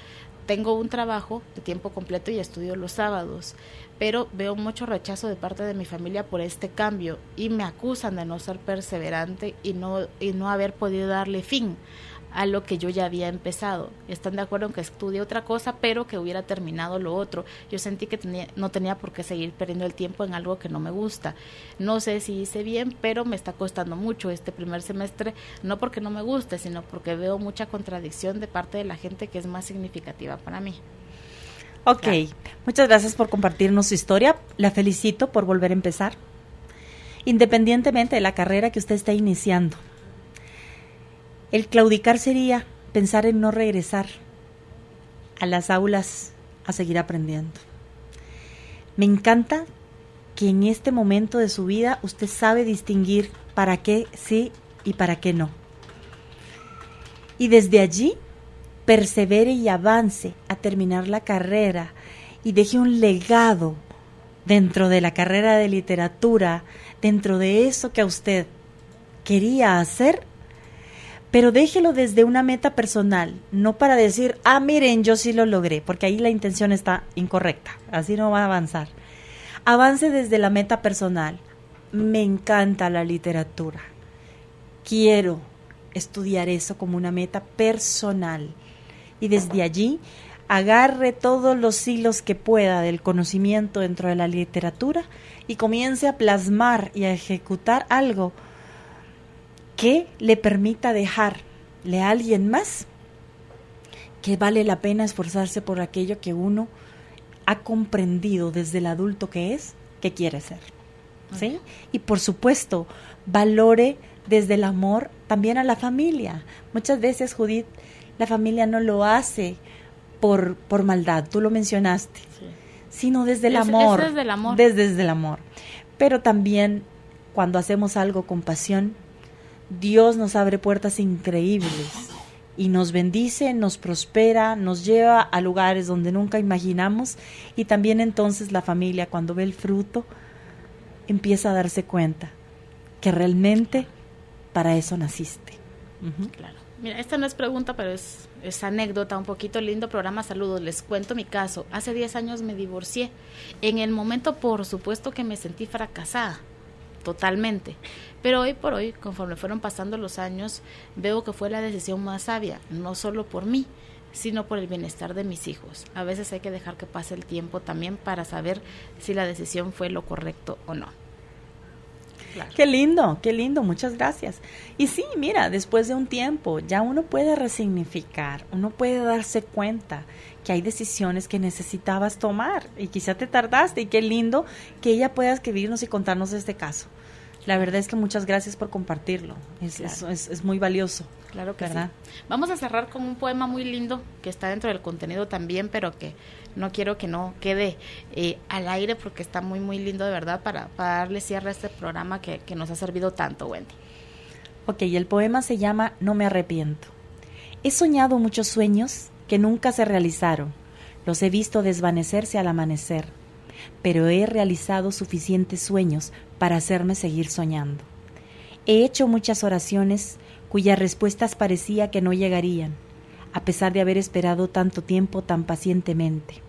Tengo un trabajo de tiempo completo y estudio los sábados, pero veo mucho rechazo de parte de mi familia por este cambio y me acusan de no ser perseverante y no haber podido darle fin a lo que yo ya había empezado. Están de acuerdo en que estudie otra cosa, pero que hubiera terminado lo otro. Yo sentí que no tenía por qué seguir perdiendo el tiempo en algo que no me gusta. No sé si hice bien, pero me está costando mucho este 1er semestre, no porque no me guste, sino porque veo mucha contradicción de parte de la gente que es más significativa para mí.
Ok, claro. Muchas gracias por compartirnos su historia. La felicito por volver a empezar, independientemente de la carrera que usted está iniciando. El claudicar sería pensar en no regresar a las aulas a seguir aprendiendo. Me encanta que en este momento de su vida usted sabe distinguir para qué sí y para qué no. Y desde allí persevere y avance a terminar la carrera y deje un legado dentro de la carrera de literatura, dentro de eso que a usted quería hacer, pero déjelo desde una meta personal, no para decir, miren, yo sí lo logré, porque ahí la intención está incorrecta, así no va a avanzar. Avance desde la meta personal. Me encanta la literatura. Quiero estudiar eso como una meta personal. Y desde allí, agarre todos los hilos que pueda del conocimiento dentro de la literatura y comience a plasmar y a ejecutar algo que le permita dejarle a alguien más que vale la pena esforzarse por aquello que uno ha comprendido desde el adulto que es, que quiere ser, ¿sí? Y por supuesto, valore desde el amor también a la familia. Muchas veces, Judith, la familia no lo hace por maldad, tú lo mencionaste, sí, sino desde el amor.
Es desde el amor.
Desde el amor. Pero también, cuando hacemos algo con pasión, Dios nos abre puertas increíbles y nos bendice, nos prospera, nos lleva a lugares donde nunca imaginamos, y también entonces la familia, cuando ve el fruto, empieza a darse cuenta que realmente para eso naciste. Uh-huh.
Claro. Mira, esta no es pregunta, pero es anécdota, un poquito lindo programa. Saludos, les cuento mi caso. Hace 10 años me divorcié. En el momento, por supuesto que me sentí fracasada, totalmente. Pero hoy por hoy, conforme fueron pasando los años, veo que fue la decisión más sabia, no solo por mí, sino por el bienestar de mis hijos. A veces hay que dejar que pase el tiempo también para saber si la decisión fue lo correcto o no. Claro.
Qué lindo, muchas gracias. Y sí, mira, después de un tiempo ya uno puede resignificar, uno puede darse cuenta que hay decisiones que necesitabas tomar y quizá te tardaste, y qué lindo que ella pueda escribirnos y contarnos este caso. La verdad es que muchas gracias por compartirlo, es muy valioso.
Claro que
¿verdad?
Sí. Vamos a cerrar con un poema muy lindo que está dentro del contenido también, pero que no quiero que no quede al aire, porque está muy, muy lindo de verdad para darle cierre a este programa que nos ha servido tanto, Wendy.
Ok, el poema se llama No me arrepiento. He soñado muchos sueños que nunca se realizaron. Los he visto desvanecerse al amanecer, pero he realizado suficientes sueños para hacerme seguir soñando. He hecho muchas oraciones cuyas respuestas parecía que no llegarían, a pesar de haber esperado tanto tiempo tan pacientemente.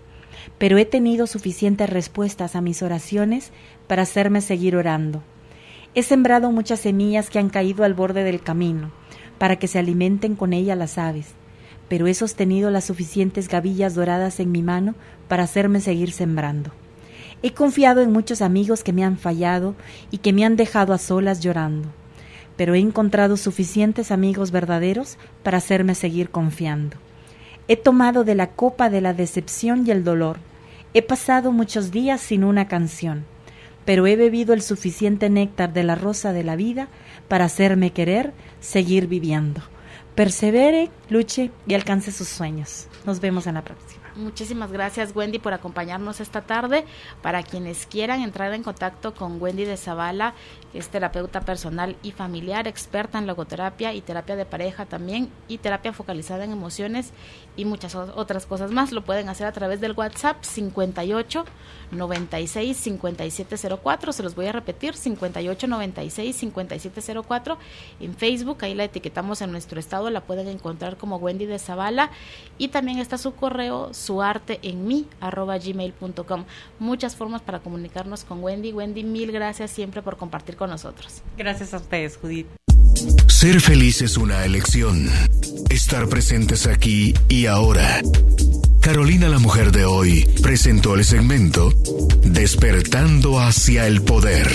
Pero he tenido suficientes respuestas a mis oraciones para hacerme seguir orando. He sembrado muchas semillas que han caído al borde del camino, para que se alimenten con ellas las aves, pero he sostenido las suficientes gavillas doradas en mi mano para hacerme seguir sembrando. He confiado en muchos amigos que me han fallado y que me han dejado a solas llorando, pero he encontrado suficientes amigos verdaderos para hacerme seguir confiando. He tomado de la copa de la decepción y el dolor. He pasado muchos días sin una canción, pero he bebido el suficiente néctar de la rosa de la vida para hacerme querer seguir viviendo. Persevere, luche y alcance sus sueños. Nos vemos en la próxima.
Muchísimas gracias, Wendy, por acompañarnos esta tarde. Para quienes quieran entrar en contacto con Wendy de Zavala, que es terapeuta personal y familiar, experta en logoterapia y terapia de pareja también, y terapia focalizada en emociones y muchas otras cosas más, lo pueden hacer a través del WhatsApp 58 96 5704. Se los voy a repetir, 58 96 5704. En Facebook, ahí la etiquetamos en nuestro estado, la pueden encontrar como Wendy de Zavala, y también está su correo suarteenmi@gmail.com. Muchas formas para comunicarnos con Wendy. Wendy, mil gracias siempre por compartir con nosotros.
Gracias a ustedes, Judith.
Ser feliz es una elección. Estar presentes aquí y ahora. Carolina, la mujer de hoy, presentó el segmento Despertando hacia el poder.